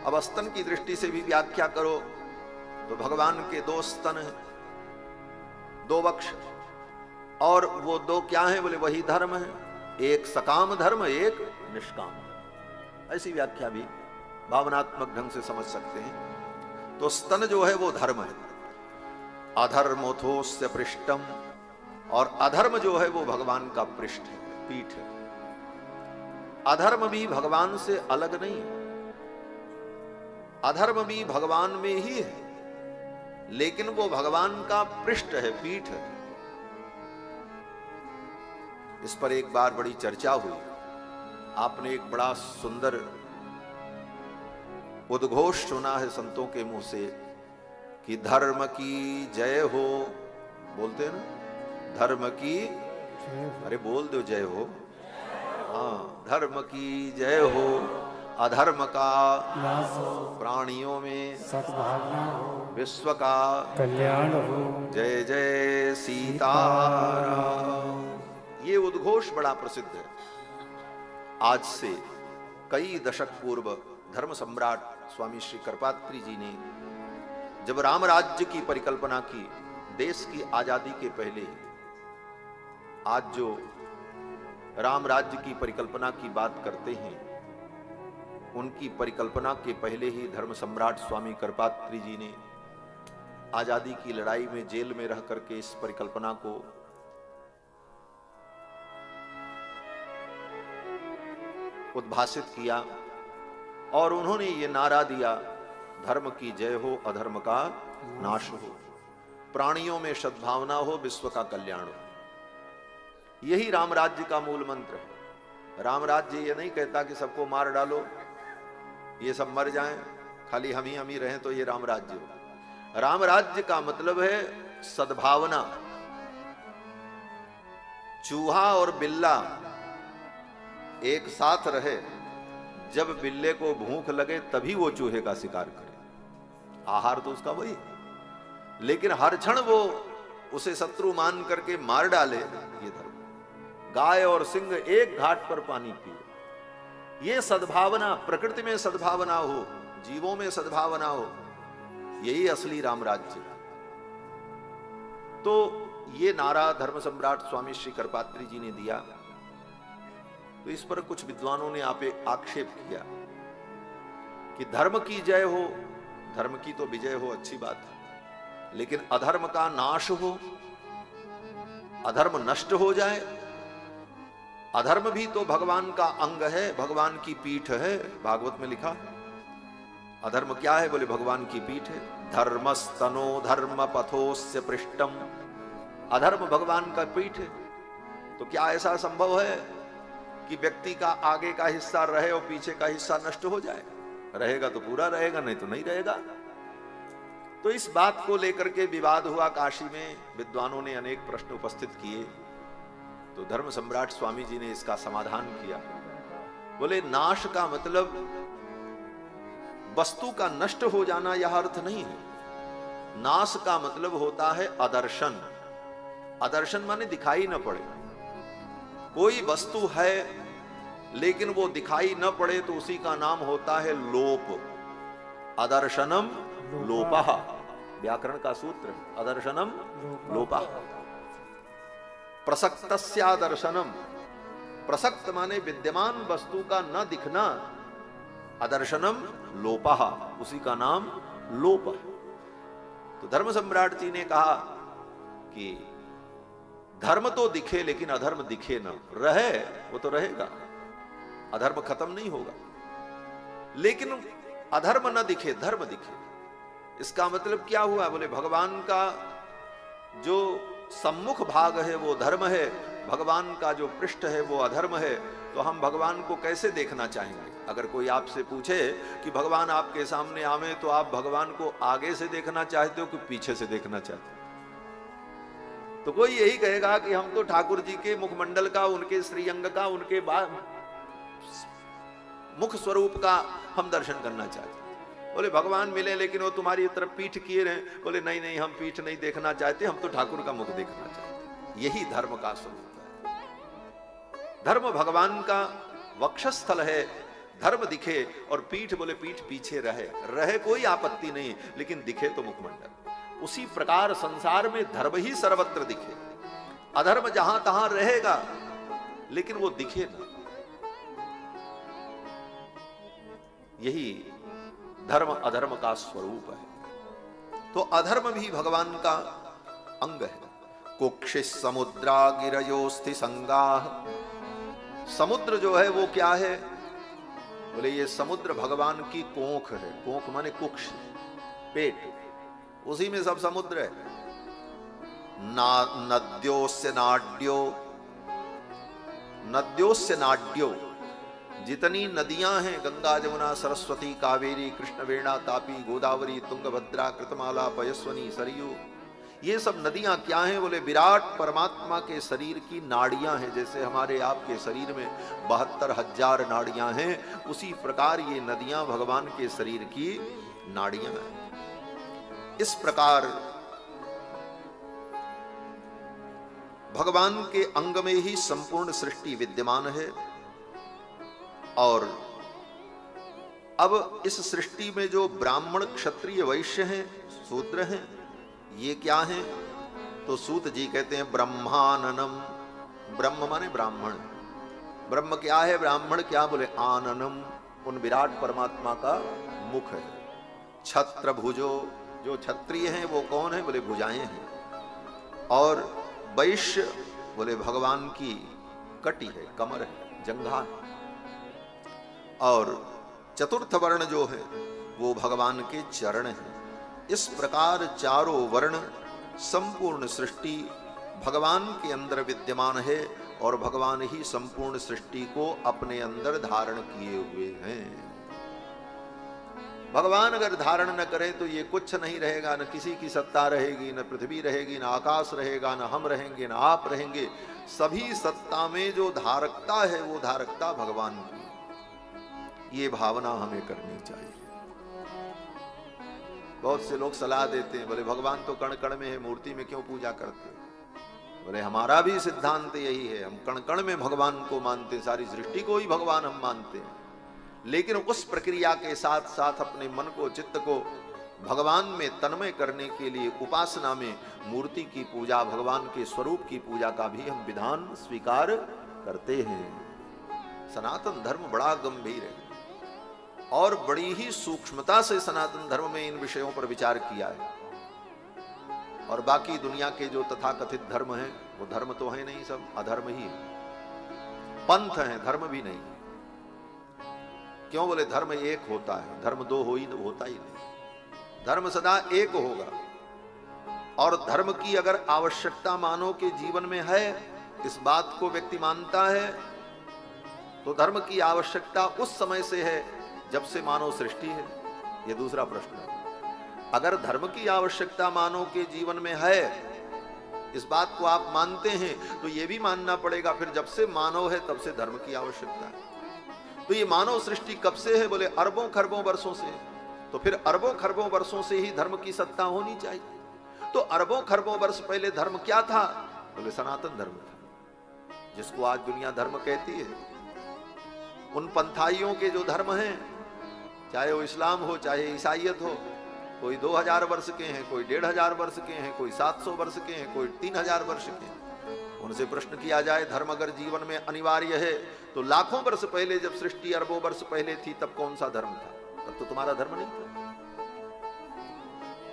अब स्तन की दृष्टि से भी व्याख्या करो तो भगवान के 2 स्तन हैं, 2 वक्ष, और वो 2 क्या है? बोले वही धर्म है। एक सकाम धर्म, एक निष्काम धर्म। ऐसी व्याख्या भी भावनात्मक ढंग से समझ सकते हैं। तो स्तन जो है वो धर्म है। अधर्मोथोस्य पृष्ठम, और अधर्म जो है वो भगवान का पृष्ठ है, पीठ है। अधर्म भी भगवान से अलग नहीं है, अधर्म भी भगवान में ही है, लेकिन वो भगवान का पृष्ठ है, पीठ है। इस पर एक बार बड़ी चर्चा हुई। आपने एक बड़ा सुंदर उद्घोष सुना है संतों के मुंह से कि धर्म की जय हो, बोलते हैं ना, धर्म की, अरे बोल दो जय हो, हाँ, धर्म की जय हो, अधर्म का नाश हो, प्राणियों में सद्भावना हो, विश्व का कल्याण हो। जय जय सीताराम। ये उद्घोष बड़ा प्रसिद्ध है। आज से कई दशक पूर्व धर्म सम्राट स्वामी श्री करपात्री जी ने जब राम राज्य की परिकल्पना की, देश की आजादी के पहले, आज जो राम राज्य की परिकल्पना की बात करते हैं, उनकी परिकल्पना के पहले ही धर्म सम्राट स्वामी करपात्री जी ने आजादी की लड़ाई में जेल में रह करके इस परिकल्पना को उद्भासित किया और उन्होंने ये नारा दिया, धर्म की जय हो, अधर्म का नाश हो, प्राणियों में सद्भावना हो, विश्व का कल्याण हो। यही राम राज्य का मूल मंत्र है। राम राज्य ये नहीं कहता कि सबको मार डालो, ये सब मर जाएं, खाली हम ही रहें तो ये राम राज्य हो। राम राज्य का मतलब है सद्भावना। चूहा और बिल्ला एक साथ रहे, जब बिल्ले को भूख लगे तभी वो चूहे का शिकार करे, आहार तो उसका वही, लेकिन हर क्षण वो उसे शत्रु मान करके मार डाले, ये धर्म। गाय और सिंह एक घाट पर पानी पिए, ये सद्भावना, प्रकृति में सद्भावना हो, जीवों में सद्भावना हो, यही असली राम राज्य। तो ये नारा धर्म सम्राट स्वामी श्री करपात्री जी ने दिया। तो इस पर कुछ विद्वानों ने आक्षेप किया कि धर्म की जय हो, धर्म की तो विजय हो, अच्छी बात है, लेकिन अधर्म का नाश हो, अधर्म नष्ट हो जाए। अधर्म भी तो भगवान का अंग है, भगवान की पीठ है। भागवत में लिखा, अधर्म क्या है? बोले भगवान की पीठ है। धर्मस्तनो धर्म पथोस्य पृष्ठम, अधर्म भगवान का पीठ है। तो क्या ऐसा संभव है कि व्यक्ति का आगे का हिस्सा रहे और पीछे का हिस्सा नष्ट हो जाए? रहेगा तो पूरा रहेगा, नहीं तो नहीं रहेगा। तो इस बात को लेकर के विवाद हुआ काशी में, विद्वानों ने अनेक प्रश्न उपस्थित किए। तो धर्म सम्राट स्वामी जी ने इसका समाधान किया। बोले नाश का मतलब वस्तु का नष्ट हो जाना, यह अर्थ नहीं है। नाश का मतलब होता है अदर्शन। अदर्शन माने दिखाई न पड़े। कोई वस्तु है लेकिन वो दिखाई न पड़े तो उसी का नाम होता है लोप। अदर्शनम लोपः, व्याकरण का सूत्र, अदर्शनम लोपः। प्रसक्तस्यादर्शनम, प्रसक्त माने विद्यमान वस्तु का न दिखना, अदर्शनम लोपः, उसी का नाम लोप है। तो धर्म सम्राट जी ने कहा कि धर्म तो दिखे लेकिन अधर्म दिखे न रहे, वो तो रहेगा, अधर्म खत्म नहीं होगा, लेकिन अधर्म न दिखे, धर्म दिखे। इसका मतलब क्या हुआ? बोले भगवान का जो सम्मुख भाग है वो धर्म है, भगवान का जो पृष्ठ है वो अधर्म है। तो हम भगवान को कैसे देखना चाहेंगे? अगर कोई आपसे पूछे कि भगवान आपके सामने आवे, तो आप भगवान को आगे से देखना चाहते हो कि पीछे से देखना चाहते हो? तो कोई यही कहेगा कि हम तो ठाकुर जी के मुखमंडल का, उनके श्रीअंग का, उनके मुख स्वरूप का हम दर्शन करना चाहते हैं। बोले भगवान मिले लेकिन वो तुम्हारी तरफ पीठ किए रहे। बोले नहीं नहीं, हम पीठ नहीं देखना चाहते, हम तो ठाकुर का मुख देखना चाहते। यही धर्म का स्वरूप है। धर्म भगवान का वक्षस्थल है, धर्म दिखे, और पीठ बोले पीठ पीछे रहे कोई आपत्ति नहीं, लेकिन दिखे तो मुखमंडल। उसी प्रकार संसार में धर्म ही सर्वत्र दिखे, अधर्म जहां तहां रहेगा लेकिन वो दिखे ना। यही धर्म अधर्म का स्वरूप है। तो अधर्म भी भगवान का अंग है। कुक्षि समुद्रा गिरयोस्थि संगाह, समुद्र जो है वो क्या है? बोले ये समुद्र भगवान की कोंख है। कोंख माने कुक्ष, पेट, उसी में सब समुद्र है। नद्योस्य नाड्यो, नद्योस्य नाड्यो, जितनी नदियां हैं, गंगा जमुना सरस्वती कावेरी कृष्ण वेणा तापी गोदावरी तुंगभद्रा कृतमाला पयस्वनी सरयू, ये सब नदियां क्या हैं? बोले विराट परमात्मा के शरीर की नाड़ियां हैं। जैसे हमारे आपके शरीर में 72,000 नाड़ियां हैं, उसी प्रकार ये नदियां भगवान के शरीर की नाड़ियां हैं। इस प्रकार भगवान के अंग में ही संपूर्ण सृष्टि विद्यमान है। और अब इस सृष्टि में जो ब्राह्मण, क्षत्रिय, वैश्य हैं, शूद्र हैं, ये क्या हैं? तो सूत जी कहते हैं ब्रह्माननम। ब्रह्म माने ब्राह्मण। ब्रह्म क्या है? ब्राह्मण क्या? बोले आननम, उन विराट परमात्मा का मुख है। छत्र भुजो, जो क्षत्रिय हैं वो कौन है? बोले भुजाएं हैं। और वैश्य बोले भगवान की कटी है, कमर है, जंघा है। और चतुर्थ वर्ण जो है वो भगवान के चरण हैं। इस प्रकार चारों वर्ण, संपूर्ण सृष्टि भगवान के अंदर विद्यमान है और भगवान ही संपूर्ण सृष्टि को अपने अंदर धारण किए हुए हैं। भगवान अगर धारण न करें तो ये कुछ नहीं रहेगा। न किसी की सत्ता रहेगी, न पृथ्वी रहेगी, न आकाश रहेगा, न हम रहेंगे, न आप रहेंगे। सभी सत्ता में जो धारकता है वो धारकता भगवान की। ये भावना हमें करनी चाहिए। बहुत से लोग सलाह देते हैं, बोले भगवान तो कण कण में है, मूर्ति में क्यों पूजा करते? बोले हमारा भी सिद्धांत यही है, हम कण कण में भगवान को मानते, सारी सृष्टि को ही भगवान हम मानते हैं। लेकिन उस प्रक्रिया के साथ साथ अपने मन को, चित्त को भगवान में तन्मय करने के लिए उपासना में मूर्ति की पूजा, भगवान के स्वरूप की पूजा का भी हम विधान स्वीकार करते हैं। सनातन धर्म बड़ा गंभीर है और बड़ी ही सूक्ष्मता से सनातन धर्म में इन विषयों पर विचार किया है। और बाकी दुनिया के जो तथाकथित धर्म हैं वो धर्म तो है नहीं, सब अधर्म ही है, पंथ है, धर्म भी नहीं। क्यों? बोले धर्म एक होता है, धर्म दो होता ही नहीं। धर्म सदा एक होगा। और धर्म की अगर आवश्यकता मानव के जीवन में है, इस बात को व्यक्ति मानता है, तो धर्म की आवश्यकता उस समय से है जब से मानव सृष्टि है। यह दूसरा प्रश्न है। अगर धर्म की आवश्यकता मानव के जीवन में है, इस बात को आप मानते हैं, तो यह भी मानना पड़ेगा फिर जब से मानव है तब से धर्म की आवश्यकता है। तो ये मानव सृष्टि कब से है? बोले अरबों खरबों वर्षों से। तो फिर अरबों खरबों वर्षों से ही धर्म की सत्ता होनी चाहिए। तो अरबों खरबों वर्ष पहले धर्म क्या था? बोले सनातन धर्म था, जिसको आज दुनिया धर्म कहती है। उन पंथाइयों के जो धर्म हैं, चाहे वो इस्लाम हो, चाहे ईसाइयत हो, कोई 2000 वर्ष के हैं, कोई 1500 वर्ष के हैं, कोई 700 वर्ष के हैं, कोई 3000 वर्ष के हैं। उनसे प्रश्न किया जाए, धर्म अगर जीवन में अनिवार्य है तो लाखों वर्ष पहले जब सृष्टि अरबों वर्ष पहले थी तब कौन सा धर्म था? तब तो तुम्हारा धर्म नहीं था।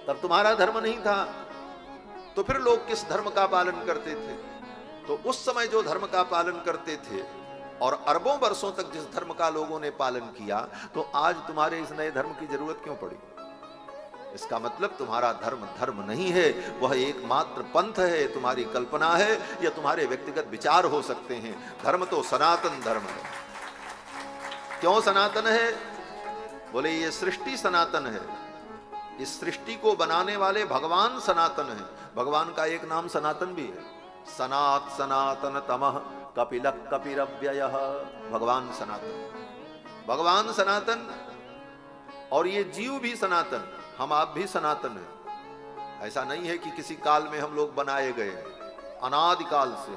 तब तुम्हारा धर्म नहीं था तो फिर लोग किस धर्म का पालन करते थे? तो उस समय जो धर्म का पालन करते थे और अरबों वर्षों तक जिस धर्म का लोगों ने पालन किया, तो आज तुम्हारे इस नए धर्म की जरूरत क्यों पड़ी? इसका मतलब तुम्हारा धर्म धर्म नहीं है, वह एकमात्र पंथ है, तुम्हारी कल्पना है या तुम्हारे व्यक्तिगत विचार हो सकते हैं। धर्म तो सनातन धर्म है। क्यों सनातन है? बोले ये सृष्टि सनातन है, इस सृष्टि को बनाने वाले भगवान सनातन है। भगवान का एक नाम सनातन भी है, सनात सनातन तमः कपिल कपिरव्ययः। भगवान सनातन, भगवान सनातन, और ये जीव भी सनातन, हम आप भी सनातन हैं। ऐसा नहीं है कि किसी काल में हम लोग बनाए गए, अनादिकाल से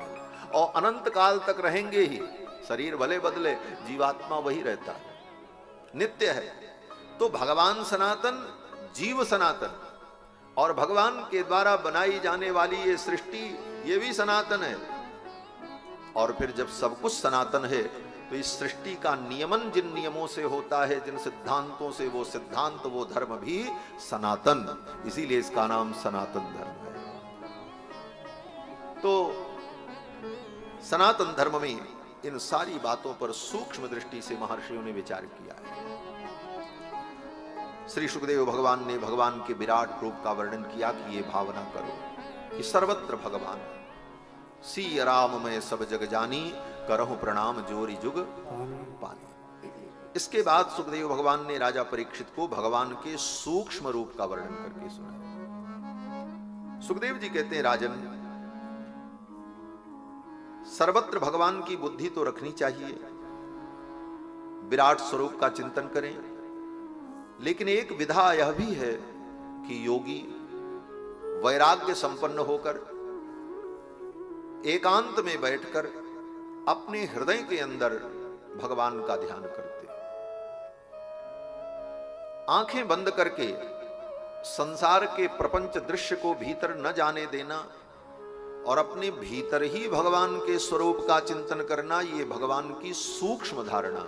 और अनंत काल तक रहेंगे ही। शरीर भले बदले, जीवात्मा वही रहता है, नित्य है। तो भगवान सनातन, जीव सनातन, और भगवान के द्वारा बनाई जाने वाली ये सृष्टि, ये भी सनातन है। और फिर जब सब कुछ सनातन है तो इस सृष्टि का नियमन जिन नियमों से होता है, जिन सिद्धांतों से, वो सिद्धांत, वो धर्म भी सनातन, इसीलिए इसका नाम सनातन धर्म है। तो सनातन धर्म में इन सारी बातों पर सूक्ष्म दृष्टि से महर्षियों ने विचार किया है। श्री सुखदेव भगवान ने भगवान के विराट रूप का वर्णन किया कि ये भावना करो कि सर्वत्र भगवान, सी राम में सब जग जानी, करहु प्रणाम जोरी जुग पानी। इसके बाद सुखदेव भगवान ने राजा परीक्षित को भगवान के सूक्ष्म रूप का वर्णन करके सुनाया। सुखदेव जी कहते हैं राजन, सर्वत्र भगवान की बुद्धि तो रखनी चाहिए, विराट स्वरूप का चिंतन करें, लेकिन एक विधा यह भी है कि योगी वैराग्य संपन्न होकर एकांत में बैठकर अपने हृदय के अंदर भगवान का ध्यान करते, आंखें बंद करके संसार के प्रपंच दृश्य को भीतर न जाने देना और अपने भीतर ही भगवान के स्वरूप का चिंतन करना, ये भगवान की सूक्ष्म धारणा।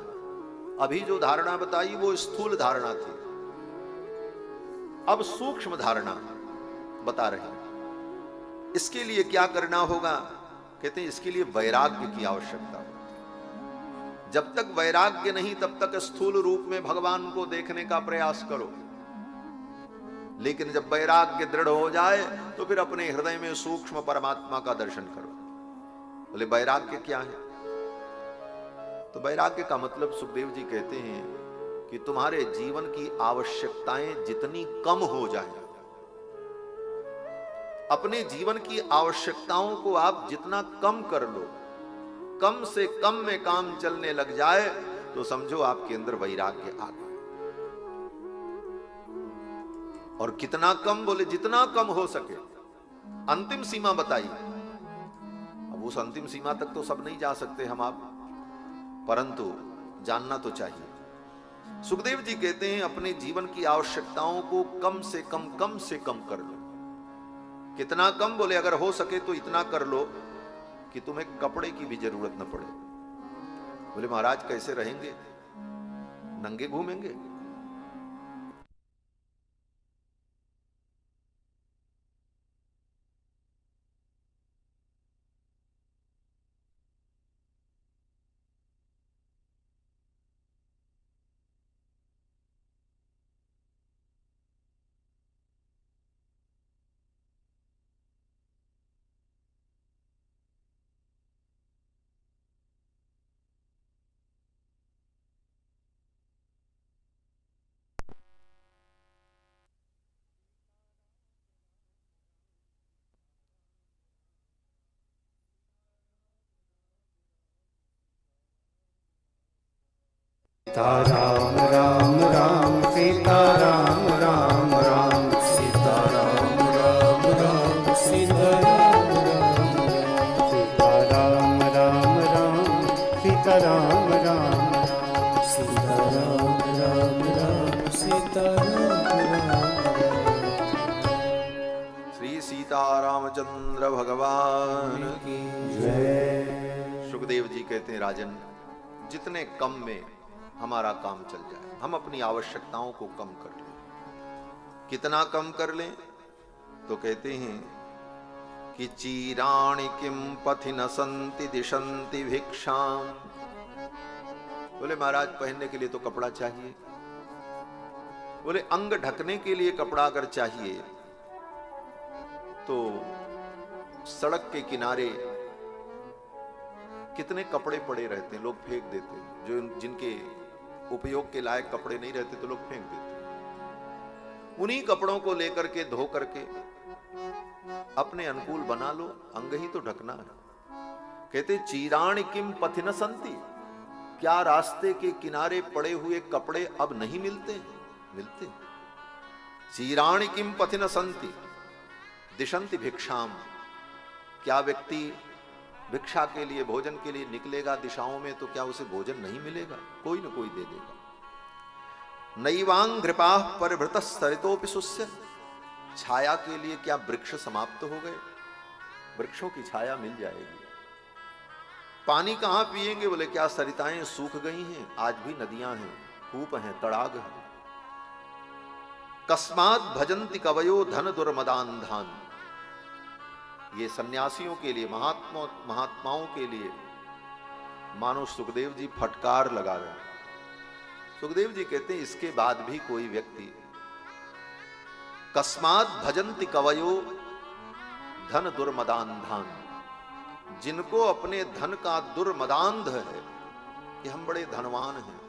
अभी जो धारणा बताई वो स्थूल धारणा थी, अब सूक्ष्म धारणा बता रहे हैं। इसके लिए क्या करना होगा? कहते हैं इसके लिए वैराग्य की आवश्यकता होती है। जब तक वैराग्य नहीं तब तक स्थूल रूप में भगवान को देखने का प्रयास करो, लेकिन जब वैराग्य दृढ़ हो जाए तो फिर अपने हृदय में सूक्ष्म परमात्मा का दर्शन करो। बोले वैराग्य क्या है? तो वैराग्य का मतलब सुखदेव जी कहते हैं कि तुम्हारे जीवन की आवश्यकताएं जितनी कम हो जाए, अपने जीवन की आवश्यकताओं को आप जितना कम कर लो, कम से कम में काम चलने लग जाए, तो समझो आपके अंदर वैराग्य आ गया। और कितना कम? बोले जितना कम हो सके। अंतिम सीमा बताई। अब उस अंतिम सीमा तक तो सब नहीं जा सकते हम आप, परंतु जानना तो चाहिए। सुखदेव जी कहते हैं अपने जीवन की आवश्यकताओं को कम से कम कर लो। कितना कम? बोले अगर हो सके तो इतना कर लो कि तुम्हें कपड़े की भी जरूरत न पड़े। बोले महाराज कैसे रहेंगे? नंगे घूमेंगे? सीता राम राम राम सीता राम राम राम सीता राम राम राम सीता राम राम राम सीता राम राम राम सीता राम राम राम सीता राम राम। श्री सीता रामचंद्र भगवान की जय। सुखदेव जी कहते हैं राजन, जितने कम में हमारा काम चल जाए, हम अपनी आवश्यकताओं को कम कर लें। कितना कम कर लें? तो कहते हैं कि चीराणि किम पथि न संति दिशंति भिक्षाम। बोले महाराज पहनने के लिए तो कपड़ा चाहिए। बोले अंग ढकने के लिए कपड़ा अगर चाहिए तो सड़क के किनारे कितने कपड़े पड़े रहते हैं, लोग फेंक देते हैं। जो जिनके उपयोग के लायक कपड़े नहीं रहते तो लोग फेंक देते। उन्हीं कपड़ों को लेकर के धो करके अपने अनुकूल बना लो, अंग ही तो ढकना है। कहते चीराणि किम पथि न संति, क्या रास्ते के किनारे पड़े हुए कपड़े अब नहीं मिलते? मिलते। चीराणि किम पथि न संति दिशंति भिक्षाम, क्या व्यक्ति भिक्षा के लिए, भोजन के लिए निकलेगा दिशाओं में तो क्या उसे भोजन नहीं मिलेगा? कोई न कोई दे देगा। नैवांग कृपाः परिभृतः सरितोपि सुस्य, छाया के लिए क्या वृक्ष समाप्त हो गए? वृक्षों की छाया मिल जाएगी। पानी कहां पिएंगे? बोले क्या सरिताएं सूख गई हैं? आज भी नदियां हैं, कूप हैं, तड़ाग हैं। कस्मात् भजन्ति कवयो धन दुर्मदान्धान, ये सन्यासियों के लिए, महात्माओं के लिए मानो सुखदेव जी फटकार लगा रहे हैं। सुखदेव जी कहते हैं इसके बाद भी कोई व्यक्ति कस्मात् भजन्ति कवयो धन दुर्मदान्धान, जिनको अपने धन का दुर्मदांध है कि हम बड़े धनवान हैं,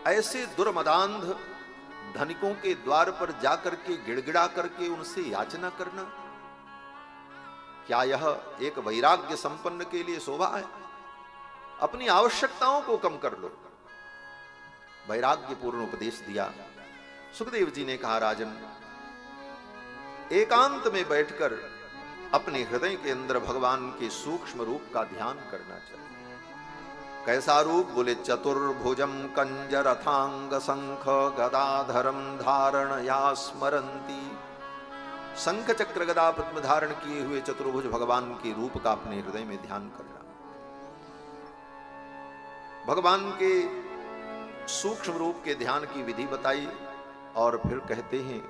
ऐसे दुर्मदांध धनिकों के द्वार पर जाकर के गिड़गिड़ा करके उनसे याचना करना, क्या यह एक वैराग्य संपन्न के लिए शोभा है? अपनी आवश्यकताओं को कम कर लो। वैराग्य पूर्ण उपदेश दिया। सुखदेव जी ने कहा, राजन, एकांत में बैठकर अपने हृदय के अंदर भगवान के सूक्ष्म रूप का ध्यान करना चाहिए। कैसा रूप? बोले, चतुर्भुजम कंजर अथांग शंख गदाधरम धारण या स्मरंती। शंख चक्र गदा पद्म धारण किए हुए चतुर्भुज भगवान के रूप का अपने हृदय में ध्यान करना। भगवान के सूक्ष्म रूप के ध्यान की विधि बताई और फिर कहते हैं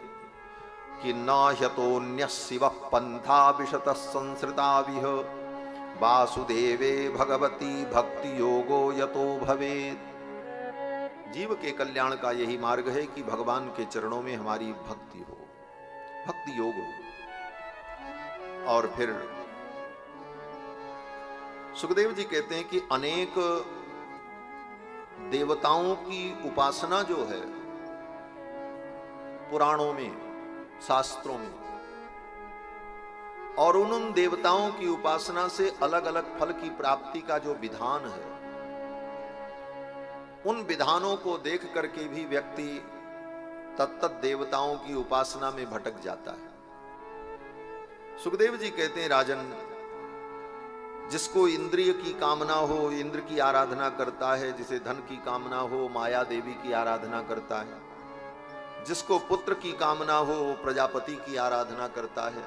कि न ह्यतोन्यः शिवः पंथा विशतः संसृताविह वासुदेवे भगवती भक्ति योगो यतो भवेत्। जीव के कल्याण का यही मार्ग है कि भगवान के चरणों में हमारी भक्ति हो, भक्ति योग हो। और फिर सुखदेव जी कहते हैं कि अनेक देवताओं की उपासना जो है पुराणों में, शास्त्रों में, और उन देवताओं की उपासना से अलग अलग फल की प्राप्ति का जो विधान है, उन विधानों को देख करके भी व्यक्ति तत्त देवताओं की उपासना में भटक जाता है। सुखदेव जी कहते हैं, राजन, जिसको इंद्रिय की कामना हो इंद्र की आराधना करता है, जिसे धन की कामना हो माया देवी की आराधना करता है, जिसको पुत्र की कामना हो वो प्रजापति की आराधना करता है।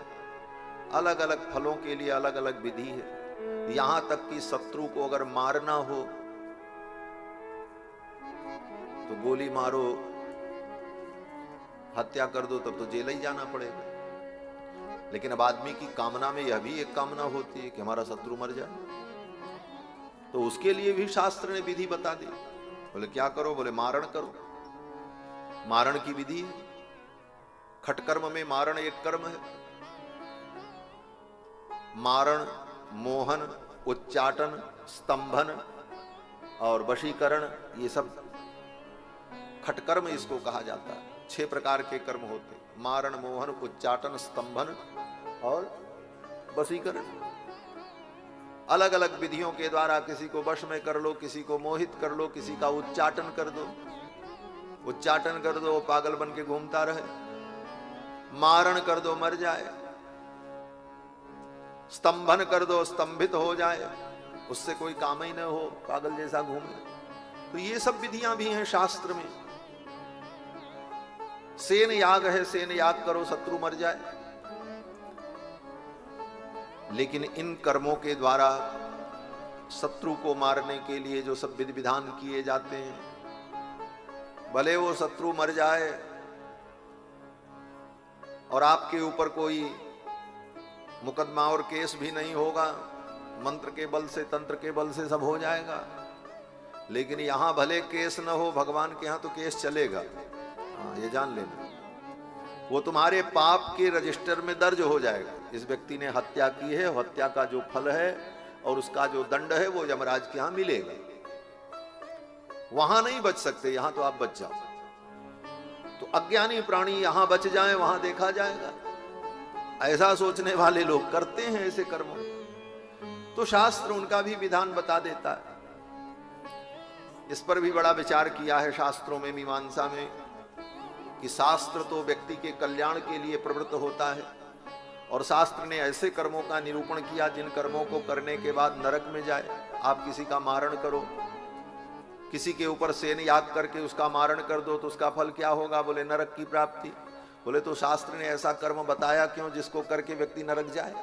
अलग अलग फलों के लिए अलग अलग विधि है। यहां तक कि शत्रु को अगर मारना हो तो गोली मारो, हत्या कर दो, तब तो जेल ही जाना पड़ेगा। लेकिन अब आदमी की कामना में यह भी एक कामना होती है कि हमारा शत्रु मर जाए, तो उसके लिए भी शास्त्र ने विधि बता दी। बोले क्या करो? बोले मारण करो। मारण की विधि है। खटकर्म में मारण एक कर्म है। मारण, मोहन, उच्चाटन, स्तंभन और वशीकरण, ये सब खटकर्म इसको कहा जाता है। 6 प्रकार के कर्म होते: मारण, मोहन, उच्चाटन, स्तंभन और वशीकरण। अलग अलग विधियों के द्वारा किसी को वश में कर लो, किसी को मोहित कर लो, किसी का उच्चाटन कर दो। उच्चाटन कर दो, पागल बन के घूमता रहे। मारण कर दो, मर जाए। स्तंभन कर दो, स्तंभित हो जाए, उससे कोई काम ही न हो, पागल जैसा घूमे। तो ये सब विधियां भी हैं शास्त्र में। सेन याग है, सेन याग करो, शत्रु मर जाए। लेकिन इन कर्मों के द्वारा शत्रु को मारने के लिए जो सब विधि विधान किए जाते हैं, भले वो शत्रु मर जाए और आपके ऊपर कोई मुकदमा और केस भी नहीं होगा, मंत्र के बल से, तंत्र के बल से सब हो जाएगा। लेकिन यहां भले केस न हो, भगवान के यहां तो केस चलेगा। हाँ, ये जान लेना, वो तुम्हारे पाप के रजिस्टर में दर्ज हो जाएगा। इस व्यक्ति ने हत्या की है, हत्या का जो फल है और उसका जो दंड है वो यमराज के यहां मिलेगा। वहां नहीं बच सकते, यहां तो आप बच जाओ। तो अज्ञानी प्राणी यहां बच जाएं, वहां देखा जाएगा। ऐसा सोचने वाले लोग करते हैं ऐसे कर्मों, तो शास्त्र उनका भी विधान बता देता है। इस पर भी बड़ा विचार किया है शास्त्रों में, मीमांसा में, कि शास्त्र तो व्यक्ति के कल्याण के लिए प्रवृत्त होता है, और शास्त्र ने ऐसे कर्मों का निरूपण किया जिन कर्मों को करने के बाद नरक में जाए। आप किसी का मारण करो, किसी के ऊपर सेन याग करके उसका मारण कर दो, तो उसका फल क्या होगा? बोले नरक की प्राप्ति। बोले तो शास्त्र ने ऐसा कर्म बताया क्यों जिसको करके व्यक्ति नरक जाए?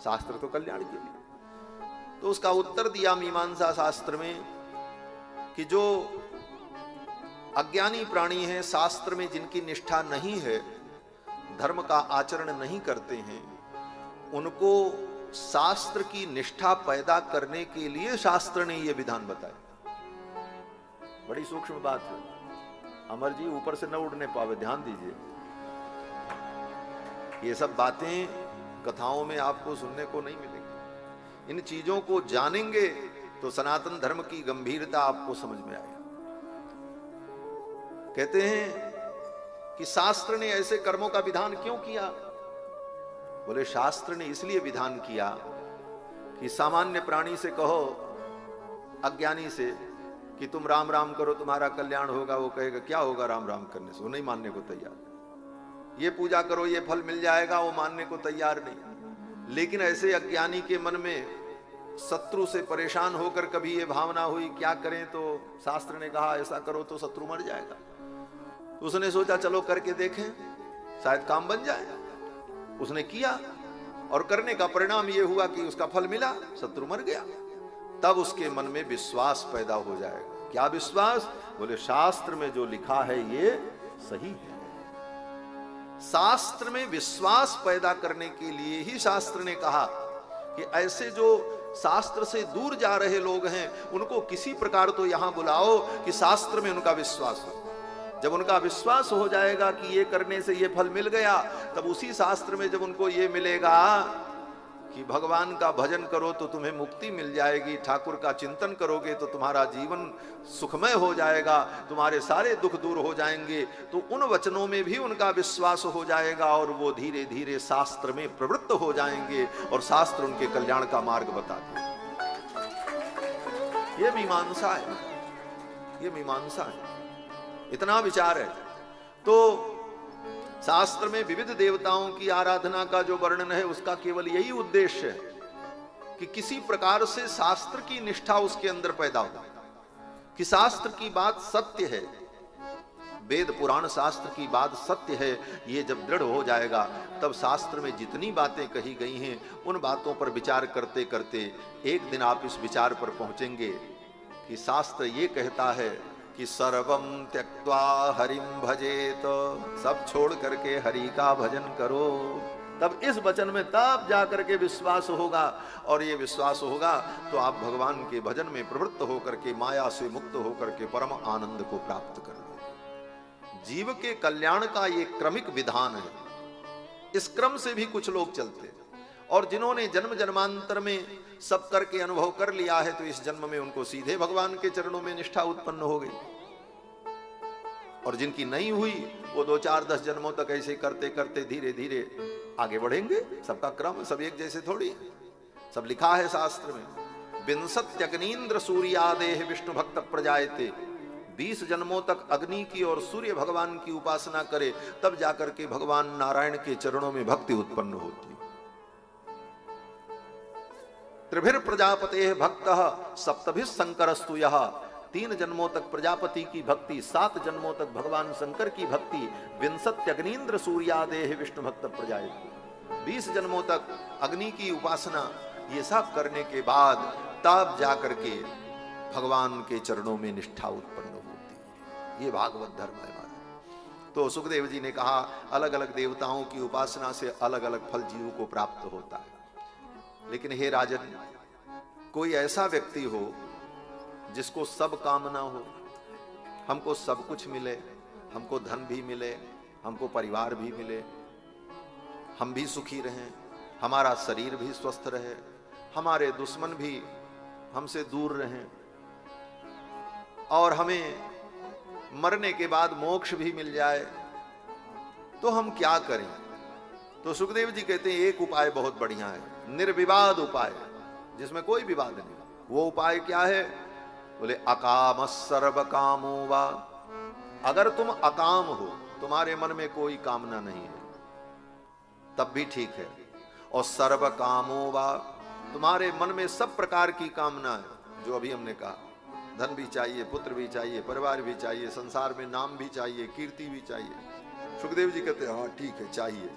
शास्त्र तो कल्याण के लिए। तो उसका उत्तर दिया मीमांसा शास्त्र में कि जो अज्ञानी प्राणी हैं, शास्त्र में जिनकी निष्ठा नहीं है, धर्म का आचरण नहीं करते हैं, उनको शास्त्र की निष्ठा पैदा करने के लिए शास्त्र ने यह विधान बताया। बड़ी सूक्ष्म बात है। अमर जी ऊपर से न उड़ने पावे, ध्यान दीजिए। ये सब बातें कथाओं में आपको सुनने को नहीं मिलेगी। इन चीजों को जानेंगे तो सनातन धर्म की गंभीरता आपको समझ में आएगी। कहते हैं कि शास्त्र ने ऐसे कर्मों का विधान क्यों किया? बोले शास्त्र ने इसलिए विधान किया कि सामान्य प्राणी से कहो, अज्ञानी से, कि तुम राम राम करो तुम्हारा कल्याण होगा, वो कहेगा क्या होगा राम राम करने से, वो नहीं मानने को तैयार। ये पूजा करो ये फल मिल जाएगा, वो मानने को तैयार नहीं। लेकिन ऐसे अज्ञानी के मन में शत्रु से परेशान होकर कभी ये भावना हुई क्या करें, तो शास्त्र ने कहा ऐसा करो तो शत्रु मर जाएगा। उसने सोचा चलो करके देखें, शायद काम बन जाए। उसने किया और करने का परिणाम यह हुआ कि उसका फल मिला, शत्रु मर गया। तब उसके मन में विश्वास पैदा हो जाएगा। क्या विश्वास? बोले शास्त्र में जो लिखा है ये सही है। शास्त्र में विश्वास पैदा करने के लिए ही शास्त्र ने कहा कि ऐसे जो शास्त्र से दूर जा रहे लोग हैं उनको किसी प्रकार तो यहां बुलाओ कि शास्त्र में उनका विश्वास हो। जब उनका विश्वास हो जाएगा कि ये करने से ये फल मिल गया, तब उसी शास्त्र में जब उनको ये मिलेगा कि भगवान का भजन करो तो तुम्हें मुक्ति मिल जाएगी, ठाकुर का चिंतन करोगे तो तुम्हारा जीवन सुखमय हो जाएगा, तुम्हारे सारे दुख दूर हो जाएंगे, तो उन वचनों में भी उनका विश्वास हो जाएगा और वो धीरे धीरे शास्त्र में प्रवृत्त हो जाएंगे और शास्त्र उनके कल्याण का मार्ग बताते हैं। ये मीमांसा है, ये मीमांसा है, इतना विचार है। तो शास्त्र में विविध देवताओं की आराधना का जो वर्णन है उसका केवल यही उद्देश्य है कि किसी प्रकार से शास्त्र की निष्ठा उसके अंदर पैदा हो, कि शास्त्र की बात सत्य है, वेद पुराण शास्त्र की बात सत्य है। ये जब दृढ़ हो जाएगा तब शास्त्र में जितनी बातें कही गई हैं उन बातों पर विचार करते करते एक दिन आप इस विचार पर पहुंचेंगे कि शास्त्र ये कहता है कि सर्वम त्यक्त्वा हरिम भजेत, सब छोड़ करके हरि का भजन करो। तब इस वचन में तब जाकर के विश्वास होगा, और ये विश्वास होगा तो आप भगवान के भजन में प्रवृत्त होकर के माया से मुक्त होकर के परम आनंद को प्राप्त कर लो। जीव के कल्याण का ये क्रमिक विधान है। इस क्रम से भी कुछ लोग चलते हैं, और जिन्होंने जन्म जन्मांतर में सब करके अनुभव कर लिया है तो इस जन्म में उनको सीधे भगवान के चरणों में निष्ठा उत्पन्न हो गई। और जिनकी नहीं हुई वो 2, 4, 10 जन्मों तक ऐसे करते करते धीरे धीरे आगे बढ़ेंगे। सबका क्रम सब एक जैसे थोड़ी है, सब लिखा है शास्त्र में। विंशत्यग्नीन्द्र सूर्यादेह विष्णु भक्त प्रजायते, 20 जन्मों तक अग्नि की और सूर्य भगवान की उपासना करे तब जाकर के भगवान नारायण के चरणों में भक्ति उत्पन्न होती। त्रिभिर प्रजापते भक्त सप्तभिः शंकरस्तु यः, 3 जन्मों तक प्रजापति की भक्ति, 7 जन्मों तक भगवान शंकर की भक्ति। विंशत्यग्नीन्द्र सूर्यादेह विष्णु भक्त प्रजायते, 20 जन्मों तक अग्नि की उपासना, ये सब करने के बाद तब जाकर के भगवान के चरणों में निष्ठा उत्पन्न होती है। ये भागवत धर्म है हमारा। तो सुखदेव जी ने कहा अलग अलग देवताओं की उपासना से अलग अलग फल जीव को प्राप्त होता है। लेकिन हे राजन, कोई ऐसा व्यक्ति हो जिसको सब कामना हो, हमको सब कुछ मिले, हमको धन भी मिले, हमको परिवार भी मिले, हम भी सुखी रहें, हमारा शरीर भी स्वस्थ रहे, हमारे दुश्मन भी हमसे दूर रहें, और हमें मरने के बाद मोक्ष भी मिल जाए, तो हम क्या करें? तो सुखदेव जी कहते हैं एक उपाय बहुत बढ़िया है, निर्विवाद उपाय, जिसमें कोई विवाद नहीं। वो उपाय क्या है? बोले अकाम सर्व कामो वा। अगर तुम अकाम हो, तुम्हारे मन में कोई कामना नहीं है, तब भी ठीक है। और सर्व कामो वा, तुम्हारे मन में सब प्रकार की कामना है, जो अभी हमने कहा, धन भी चाहिए, पुत्र भी चाहिए, परिवार भी चाहिए, संसार में नाम भी चाहिए, कीर्ति भी चाहिए। सुखदेव जी कहते हैं हाँ ठीक है, चाहिए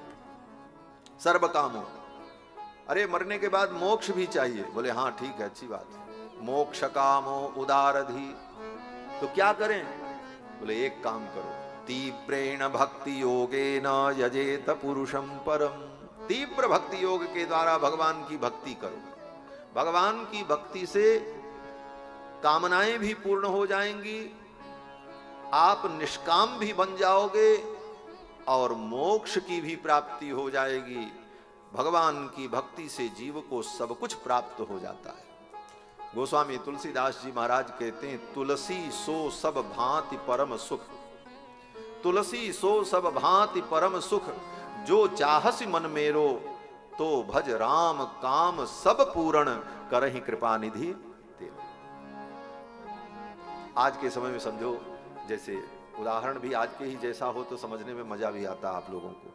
सर्व कामो। अरे मरने के बाद मोक्ष भी चाहिए। बोले हाँ ठीक है, अच्छी बात है, मोक्ष कामो उदारधि। तो क्या करें? बोले एक काम करो, तीव्रेण भक्ति योगेन यजेत पुरुषम परम। तीव्र भक्ति योग के द्वारा भगवान की भक्ति करो। भगवान की भक्ति से कामनाएं भी पूर्ण हो जाएंगी, आप निष्काम भी बन जाओगे और मोक्ष की भी प्राप्ति हो जाएगी। भगवान की भक्ति से जीव को सब कुछ प्राप्त हो जाता है। गोस्वामी तुलसीदास जी महाराज कहते हैं, तुलसी सो सब भांति परम सुख। तुलसी सो सब भांति परम सुख, जो चाहसी मन मेरो तो भज राम काम सब पूर्ण, करहि कृपा निधि तेरे। आज के समय में समझो, जैसे उदाहरण भी आज के ही जैसा हो तो समझने में मजा भी आता है आप लोगों को।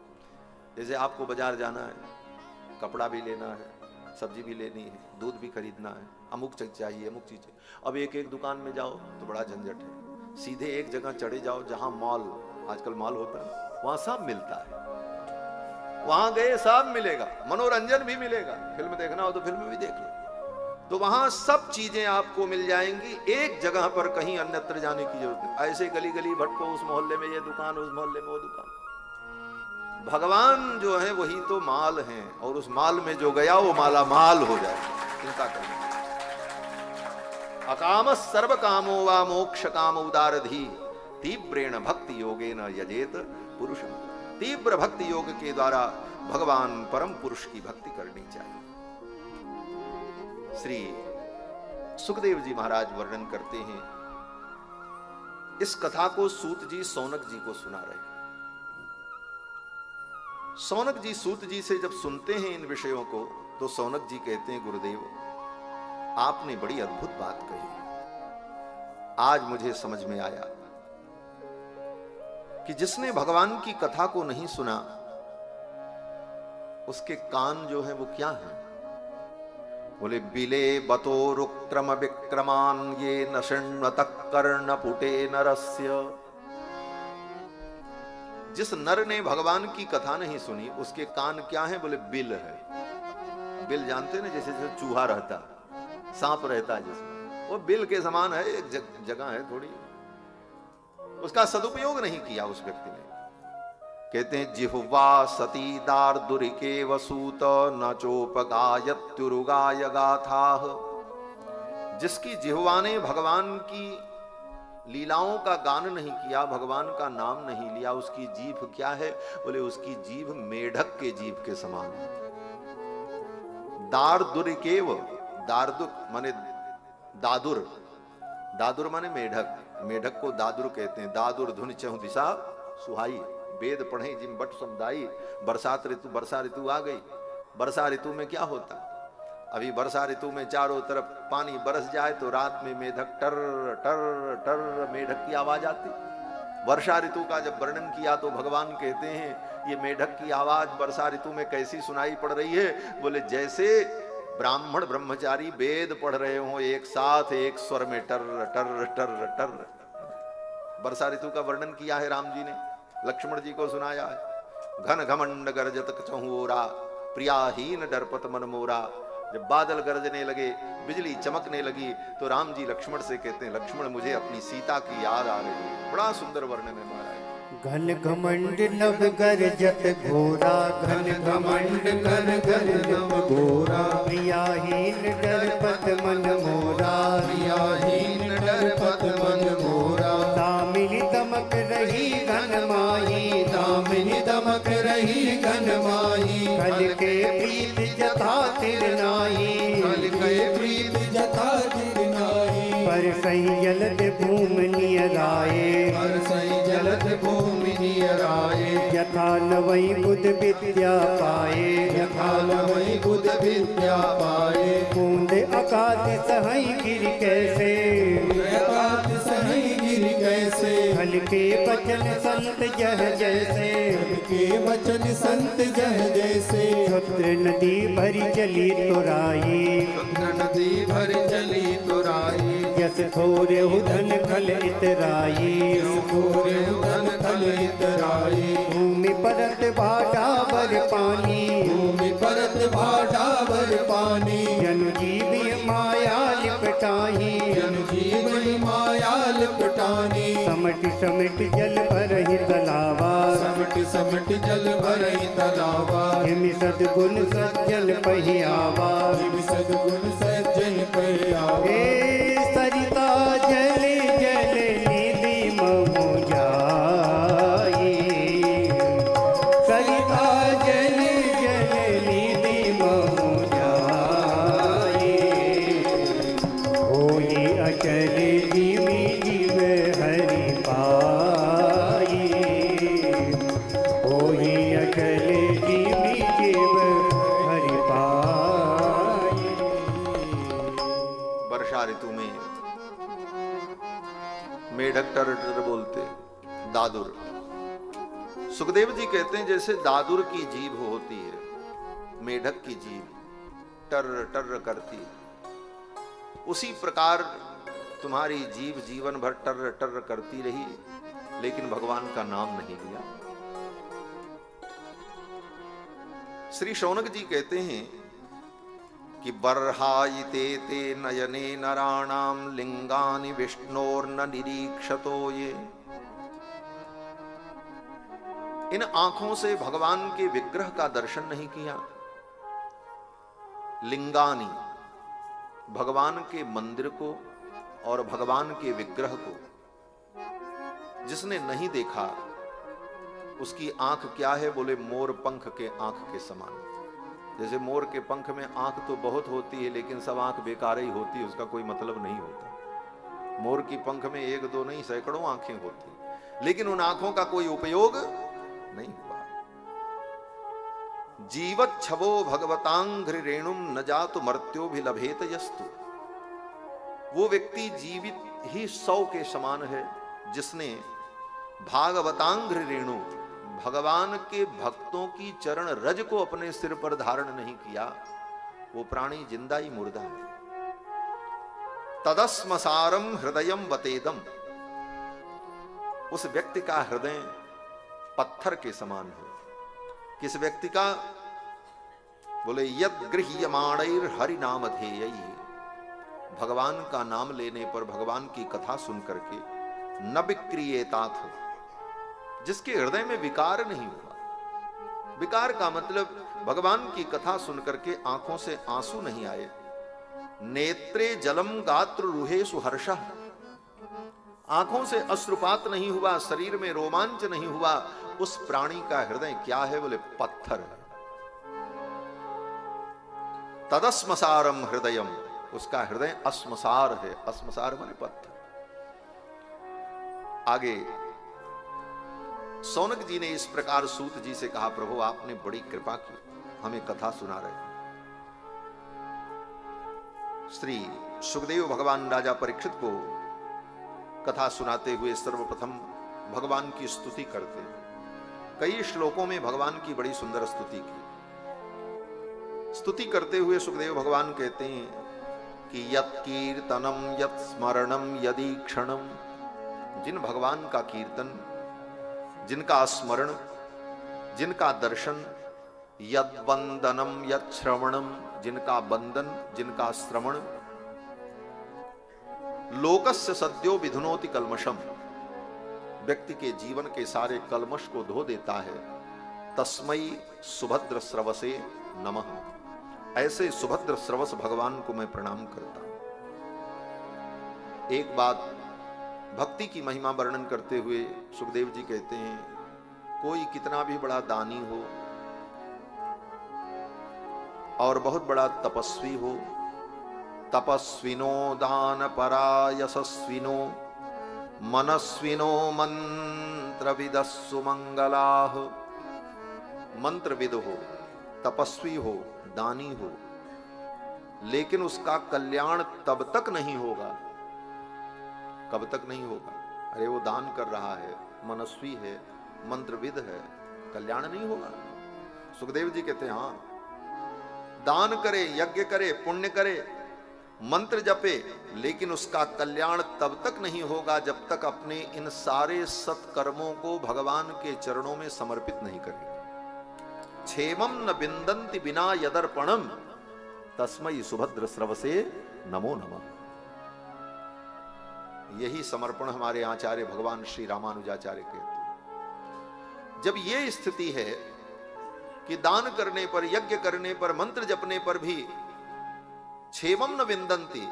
जैसे आपको बाजार जाना है, कपड़ा भी लेना है, सब्जी भी लेनी है, दूध भी खरीदना है, अमुक चीज चाहिए, अमुक चीज चाहिए। अब एक एक दुकान में जाओ तो बड़ा झंझट है। सीधे एक जगह चढ़े जाओ जहां मॉल, आजकल मॉल होता है, वहां सब मिलता है। वहां गए सब मिलेगा, मनोरंजन भी मिलेगा, फिल्म देखना हो तो फिल्म भी देख लो। तो वहां सब चीजें आपको मिल जाएंगी, एक जगह पर कहीं अन्यत्र जाने की जरूरत नहीं। ऐसे गली गली भटको, उस मोहल्ले में ये दुकान, उस मोहल्ले में वो दुकान। भगवान जो है वही तो माल हैं, और उस माल में जो गया वो माला माल हो जाएगा। चिंता करें। अकाम सर्व कामो वा मोक्ष काम उदारधी, तीव्रेण भक्ति योगेन यजेत पुरुषम। तीव्र भक्ति योग के द्वारा भगवान परम पुरुष की भक्ति करनी चाहिए। श्री सुखदेव जी महाराज वर्णन करते हैं, इस कथा को सूत जी सौनक जी को सुना रहे। सौनक जी सूत जी से जब सुनते हैं इन विषयों को, तो सौनक जी कहते हैं, गुरुदेव आपने बड़ी अद्भुत बात कही, आज मुझे समझ में आया कि जिसने भगवान की कथा को नहीं सुना उसके कान जो है वो क्या है। बोले, बिले बतोरुक्रम विक्रमान ये न शृण्वत कर्ण पुटे नरस्य। जिस नर ने भगवान की कथा नहीं सुनी उसके कान क्या है? बोले, बिल है। बिल जानते ना, जैसे जैसे चूहा रहता, सांप रहता है जिसमें, वो बिल के समान है, एक जगह है थोड़ी, उसका सदुपयोग नहीं किया उस व्यक्ति ने। कहते हैं, जिह्वा सती दार्दुरिके वसूत न चोपगायत्युरुगाय गाथाः। जिसकी जिह्वा ने भगवान की लीलाओं का गान नहीं किया, भगवान का नाम नहीं लिया, उसकी जीभ क्या है? बोले, उसकी जीभ मेढक के जीभ के समान है। दार्दुरिकेव, दार्दुक माने दादुर, दादुर माने मेढक, मेढक को दादुर कहते हैं। दादुर धुन चहु दिशा सुहाई, वेद पढ़े जिम बट समुदायी। बरसात ऋतु, वर्षा ऋतु आ गई। वर्षा ऋतु में क्या होता है? अभी वर्षा ऋतु में चारों तरफ पानी बरस जाए तो रात में मेढक टर टर टर मेढक की आवाज आती। वर्षा ऋतु का जब वर्णन किया तो भगवान कहते हैं, ये मेढक की आवाज वर्षा ऋतु में कैसी सुनाई पड़ रही है? बोले, जैसे ब्राह्मण ब्रह्मचारी वेद पढ़ रहे हो एक साथ एक स्वर में, टर टर टर टर। वर्षा ऋतु का वर्णन किया है राम जी ने, लक्ष्मण जी को सुनाया है। घन घमंड गरजत कछुओरा, प्रियाहीन डरपत मन मोरा। जब बादल गरजने लगे, बिजली चमकने लगी, तो राम जी लक्ष्मण से कहते हैं, लक्ष्मण मुझे अपनी सीता की याद आ रही है। बड़ा सुंदर वर्णन है महाराज। घन घमंड नभ गरजत घोरा, घन घमंड घन गर नभ घोरा। प्रियाहीन डरपत मन मोरा, प्रियाहीन डरपत मन मोरा। दामिनी दमक रही घन माही, दामिनी दमक रही घन माही। कल के प्रीत जथा तिर नाही, कल के प्रीत जथा तिर नाही। पर सही जलद भूमि नियराए, पर सही जलद भूमि नियराए। यथा लवई बुध विद्या पाए, यथा लवई बुध विद्या पाए। बूंद अकात सहई गिर कैसे, अकात सहई गिर कैसे। फल के वचन संत जह जैसे, फल के वचन संत जह जैसे। क्षुद्र नदी भरी चली तुराई, क्षुद्र नदी भरी चली तुराई। यस थोरे धन खल इतराई, थोरे धन खल इतराई। भूमि परत भाटावर पानी, भूमि परत भाटावर पानी। जन जीवी माया लिपटाही, जन जीवी माया लिपटानी। समट समट जल भरहि तलावा, समट समट जल भरहि तलावा। हिमि सद्गुण सज्जन पहियावा, हिमि सद्गुण सज्जन पहियावा। सरिता जल जल निधि महु जाई, सरिता जल जल निधि महु जाई। होई अचल जीवी जीव हरि पाई। टर टर बोलते, दादुर। सुखदेव जी कहते हैं जैसे दादुर की जीभ होती है, मेढक की जीभ टर टर करती, उसी प्रकार तुम्हारी जीभ जीवन भर टर टर करती रही, लेकिन भगवान का नाम नहीं लिया। श्री शौनक जी कहते हैं कि बर्हायिते ते नयने नराणाम लिंगानि विष्णोर्न निरीक्षतो ये। इन आंखों से भगवान के विग्रह का दर्शन नहीं किया। लिंगानी, भगवान के मंदिर को और भगवान के विग्रह को जिसने नहीं देखा, उसकी आंख क्या है? बोले मोर पंख के आंख के समान। जैसे मोर के पंख में आंख तो बहुत होती है, लेकिन सब आंख बेकार ही होती है, उसका कोई मतलब नहीं होता। मोर की पंख में एक दो नहीं सैकड़ों आंखें होती, लेकिन उन आंखों का कोई उपयोग नहीं हुआ। जीवत छवो भगवतांघ्रि रेणुम न जातु मर्त्यो भी लभेत यस्तु। वो व्यक्ति जीवित ही 100 के समान है जिसने भागवतांघ्रि रेणु, भगवान के भक्तों की चरण रज को अपने सिर पर धारण नहीं किया। वो प्राणी जिंदा ही मुर्दा है। तदस्मसारम हृदयम वतेदम, उस व्यक्ति का हृदय पत्थर के समान है। किस व्यक्ति का? बोले यद गृह्यमाणैर हरि नाम ध्येयैः, भगवान का नाम लेने पर, भगवान की कथा सुन करके न विक्रियेताथ, जिसके हृदय में विकार नहीं हुआ। विकार का मतलब भगवान की कथा सुन करके आंखों से आंसू नहीं आए। नेत्रे जलम गात्र रुहेषु हर्षः, आंखों से अश्रुपात नहीं हुआ, शरीर में रोमांच नहीं हुआ। उस प्राणी का हृदय क्या है? बोले पत्थर है। तदस्मसारम हृदयम, उसका हृदय अस्मसार है। अस्मसार माने पत्थर। आगे सौनक जी ने इस प्रकार सूत जी से कहा, प्रभु आपने बड़ी कृपा की, हमें कथा सुना रहे। श्री सुखदेव भगवान राजा परीक्षित को कथा सुनाते हुए सर्वप्रथम भगवान की स्तुति करते हैं। कई श्लोकों में भगवान की बड़ी सुंदर स्तुति की। स्तुति करते हुए सुखदेव भगवान कहते हैं कि यत् कीर्तनम यत् स्मरणम यदि क्षणम, जिन भगवान का कीर्तन, जिनका स्मरण, जिनका दर्शन, यद वंदनम यत् श्रवणम, जिनका बंदन, जिनका श्रवण, लोकस्य सद्यो विधुनोति कल्मषम, व्यक्ति के जीवन के सारे कल्मष को धो देता है। तस्मै सुभद्र स्रवसे नमः, ऐसे सुभद्र स्रवस भगवान को मैं प्रणाम करता हूं। एक बात भक्ति की महिमा वर्णन करते हुए सुखदेव जी कहते हैं, कोई कितना भी बड़ा दानी हो और बहुत बड़ा तपस्वी हो, तपस्विनो दान परा यशस्विनो मनस्विनो मंत्रविदस्सु मंगलाः, मंत्रविद हो, तपस्वी हो, दानी हो, लेकिन उसका कल्याण तब तक नहीं होगा। कब तक नहीं होगा? अरे वो दान कर रहा है, मनस्वी है, मंत्रविद है, कल्याण नहीं होगा। सुखदेव जी कहते हैं हाँ, दान करे, यज्ञ करे, पुण्य करे, मंत्र जपे, लेकिन उसका कल्याण तब तक नहीं होगा जब तक अपने इन सारे सत्कर्मों को भगवान के चरणों में समर्पित नहीं करेगा। क्षेमम न बिंदन्ति बिना यदर्पणम, तस्मै सुभद्र स्रवसे नमो नमः। यही समर्पण हमारे आचार्य भगवान श्री रामानुजाचार्य कहते हैं। जब ये स्थिति है कि दान करने पर, यज्ञ करने पर, मंत्र जपने पर भी क्षेमम न विंदन्ति,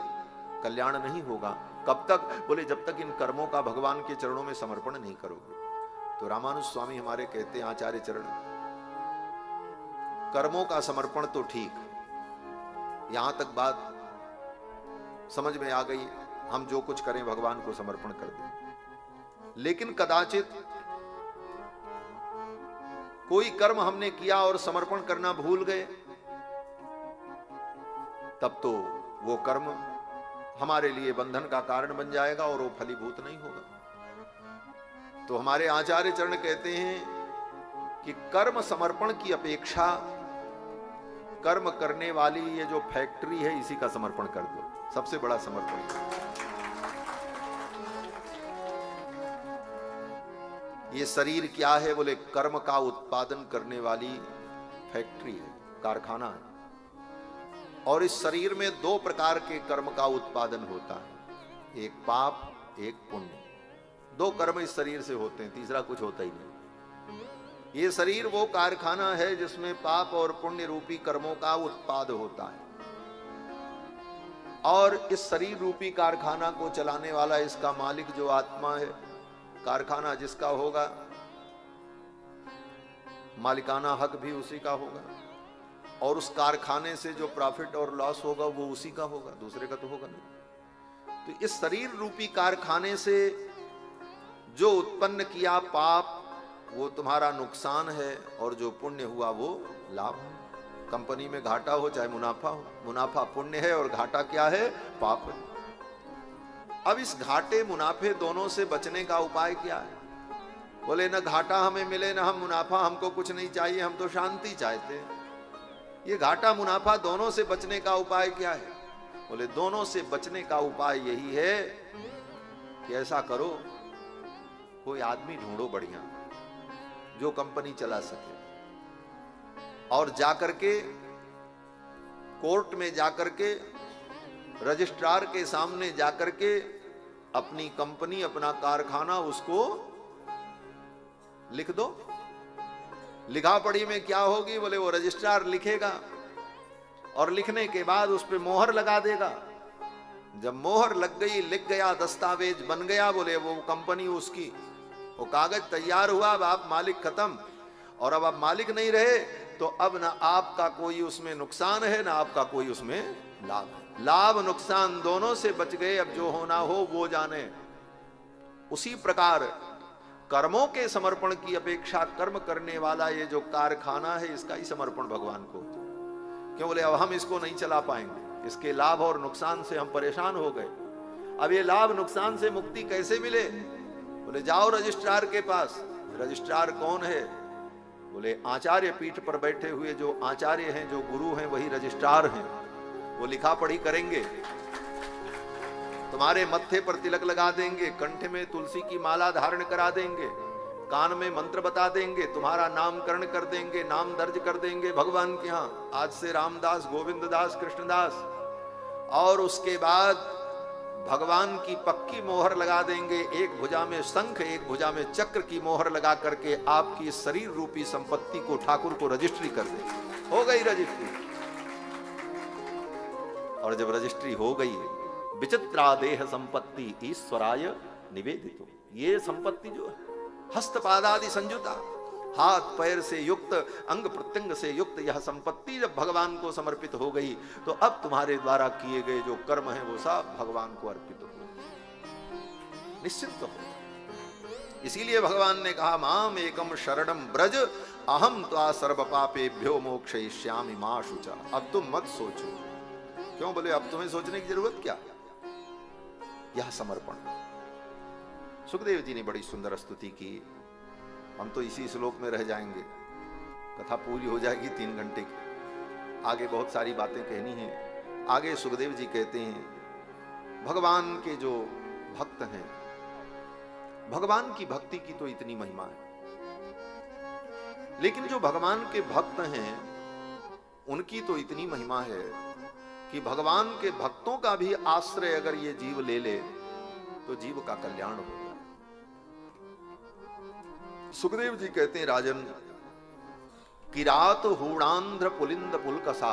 कल्याण नहीं होगा। कब तक? बोले जब तक इन कर्मों का भगवान के चरणों में समर्पण नहीं करोगे। तो रामानुज स्वामी हमारे कहते हैं, आचार्य चरण, कर्मों का समर्पण तो ठीक, यहां तक बात समझ में आ गई, हम जो कुछ करें भगवान को समर्पण कर दें। लेकिन कदाचित कोई कर्म हमने किया और समर्पण करना भूल गए, तब तो वो कर्म हमारे लिए बंधन का कारण बन जाएगा और वो फलीभूत नहीं होगा। तो हमारे आचार्य चरण कहते हैं कि कर्म समर्पण की अपेक्षा कर्म करने वाली ये जो फैक्ट्री है इसी का समर्पण कर दो, सबसे बड़ा समर्पण। ये शरीर क्या है? बोले कर्म का उत्पादन करने वाली फैक्ट्री है, कारखाना है। और इस शरीर में दो प्रकार के कर्म का उत्पादन होता है, एक पाप, एक पुण्य। दो कर्म इस शरीर से होते हैं, तीसरा कुछ होता ही नहीं। ये शरीर वो कारखाना है जिसमें पाप और पुण्य रूपी कर्मों का उत्पाद होता है। और इस शरीर रूपी कारखाना को चलाने वाला, इसका मालिक जो आत्मा है, कारखाना जिसका होगा, मालिकाना हक भी उसी का होगा, और उस कारखाने से जो प्रॉफिट और लॉस होगा वो उसी का होगा, दूसरे का तो होगा नहीं। तो इस शरीर रूपी कारखाने से जो उत्पन्न किया पाप वो तुम्हारा नुकसान है, और जो पुण्य हुआ वो लाभ है। कंपनी में घाटा हो चाहे मुनाफा हो, मुनाफा पुण्य है और घाटा क्या है? पाप है। अब इस घाटे मुनाफे दोनों से बचने का उपाय क्या है? बोले ना घाटा हमें मिले ना हम मुनाफा, हमको कुछ नहीं चाहिए, हम तो शांति चाहते हैं। ये घाटा मुनाफा दोनों से बचने का उपाय क्या है? बोले दोनों से बचने का उपाय यही है कि ऐसा करो, कोई आदमी ढूंढो बढ़िया जो कंपनी चला सके, और जाकर के कोर्ट में जाकर के रजिस्ट्रार के सामने जाकर के अपनी कंपनी, अपना कारखाना उसको लिख दो। लिखा पढ़ी में क्या होगी? बोले वो रजिस्ट्रार लिखेगा और लिखने के बाद उस पर मोहर लगा देगा। जब मोहर लग गई, लिख गया, दस्तावेज बन गया, बोले वो कंपनी उसकी, वो कागज तैयार हुआ, अब आप मालिक खत्म। और अब आप मालिक नहीं रहे तो अब ना आपका कोई उसमें नुकसान है ना आपका कोई उसमें लाभ है। लाभ नुकसान दोनों से बच गए, अब जो होना हो वो जाने। उसी प्रकार कर्मों के समर्पण की अपेक्षा कर्म करने वाला ये जो कारखाना है इसका ही समर्पण भगवान को। क्यों? बोले अब हम इसको नहीं चला पाएंगे, इसके लाभ और नुकसान से हम परेशान हो गए। अब ये लाभ नुकसान से मुक्ति कैसे मिले? बोले जाओ रजिस्ट्रार के पास। रजिस्ट्रार कौन है? बोले आचार्य पीठ पर बैठे हुए जो आचार्य हैं, जो गुरु हैं, वही रजिस्ट्रार हैं। वो लिखा पढ़ी करेंगे, तुम्हारे मत्थे पर तिलक लगा देंगे, कंठ में तुलसी की माला धारण करा देंगे, कान में मंत्र बता देंगे, तुम्हारा नामकरण कर देंगे, नाम दर्ज कर देंगे भगवान के यहाँ, आज से रामदास, गोविंददास, कृष्णदास। और उसके बाद भगवान की पक्की मोहर लगा देंगे, एक भुजा में शंख, एक भुजा में चक्र की मोहर लगा करके आपकी शरीर रूपी संपत्ति को ठाकुर को रजिस्ट्री कर देंगे। हो गई रजिस्ट्री। और जब रजिस्ट्री हो गई, विचित्रा देह संपत्ति ईश्वराय निवेदितो, ये संपत्ति जो है हस्तपादादि संयुता, हाथ पैर से युक्त, अंग प्रत्यंग से युक्त यह संपत्ति जब भगवान को समर्पित हो गई तो अब तुम्हारे द्वारा किए गए जो कर्म है वो सब भगवान को अर्पित हो, निश्चित हो। इसीलिए भगवान ने कहा माम एकम शरणम ब्रज अहम त्वा सर्व पापेभ्यो मोक्षयिष्यामि मा शुचा। अब तुम मत सोचो। क्यों? बोले अब तुम्हें सोचने की जरूरत क्या? यह समर्पण। सुखदेव जी ने बड़ी सुंदर स्तुति की। हम तो इसी श्लोक में रह जाएंगे, कथा पूरी हो जाएगी 3 घंटे की। आगे बहुत सारी बातें कहनी हैं। आगे सुखदेव जी कहते हैं भगवान के जो भक्त हैं, भगवान की भक्ति की तो इतनी महिमा है, लेकिन जो भगवान के भक्त हैं उनकी तो इतनी महिमा है कि भगवान के भक्तों का भी आश्रय अगर ये जीव ले ले तो जीव का कल्याण होगा। सुखदेव जी कहते हैं राजन, किरात हूणांध्र पुलिंद पुलकसा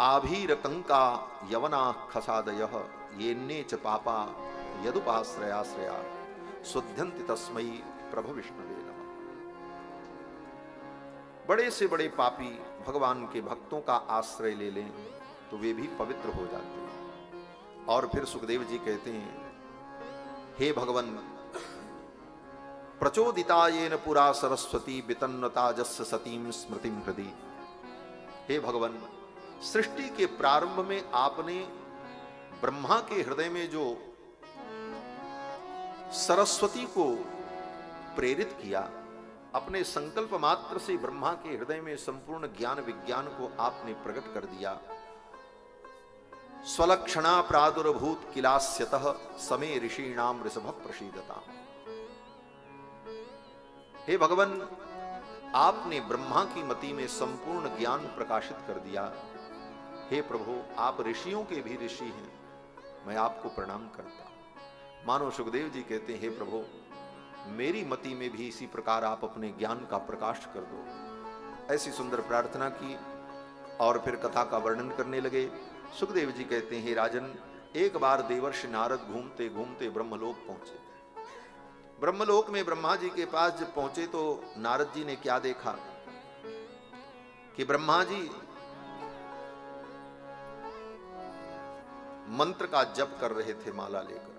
आभीर कंका यवना खसादयः येन्ने च पापा यदुपाश्रयाश्रया शुद्धन्ति तस्मै प्रभु विष्णुवे नमः। बड़े से बड़े पापी भगवान के भक्तों का आश्रय ले लें तो वे भी पवित्र हो जाते हैं। और फिर सुखदेव जी कहते हैं, हे भगवन, प्रचोदिता येन पुरा सरस्वती वितन्वता जस्य सतीम स्मृतिम हृदि। हे भगवन, सृष्टि के प्रारंभ में आपने ब्रह्मा के हृदय में जो सरस्वती को प्रेरित किया। अपने संकल्प मात्र से ब्रह्मा के हृदय में संपूर्ण ज्ञान विज्ञान को आपने प्रकट कर दिया। स्वलक्षणा प्रादुर्भूत किलास्यतः समे ऋषीणाम ऋषभ प्रसीदता। हे भगवान, आपने ब्रह्मा की मति में संपूर्ण ज्ञान प्रकाशित कर दिया। हे प्रभु, आप ऋषियों के भी ऋषि हैं, मैं आपको प्रणाम करता। मानो सुखदेव जी कहते हैं, हे प्रभु, मेरी मति में भी इसी प्रकार आप अपने ज्ञान का प्रकाश कर दो। ऐसी सुंदर प्रार्थना की और फिर कथा का वर्णन करने लगे। सुखदेव जी कहते हैं, हे राजन, एक बार देवर्षि नारद घूमते घूमते ब्रह्मलोक पहुंचे। ब्रह्मलोक में ब्रह्मा जी के पास जब पहुंचे तो नारद जी ने क्या देखा कि ब्रह्मा जी मंत्र का जप कर रहे थे माला लेकर।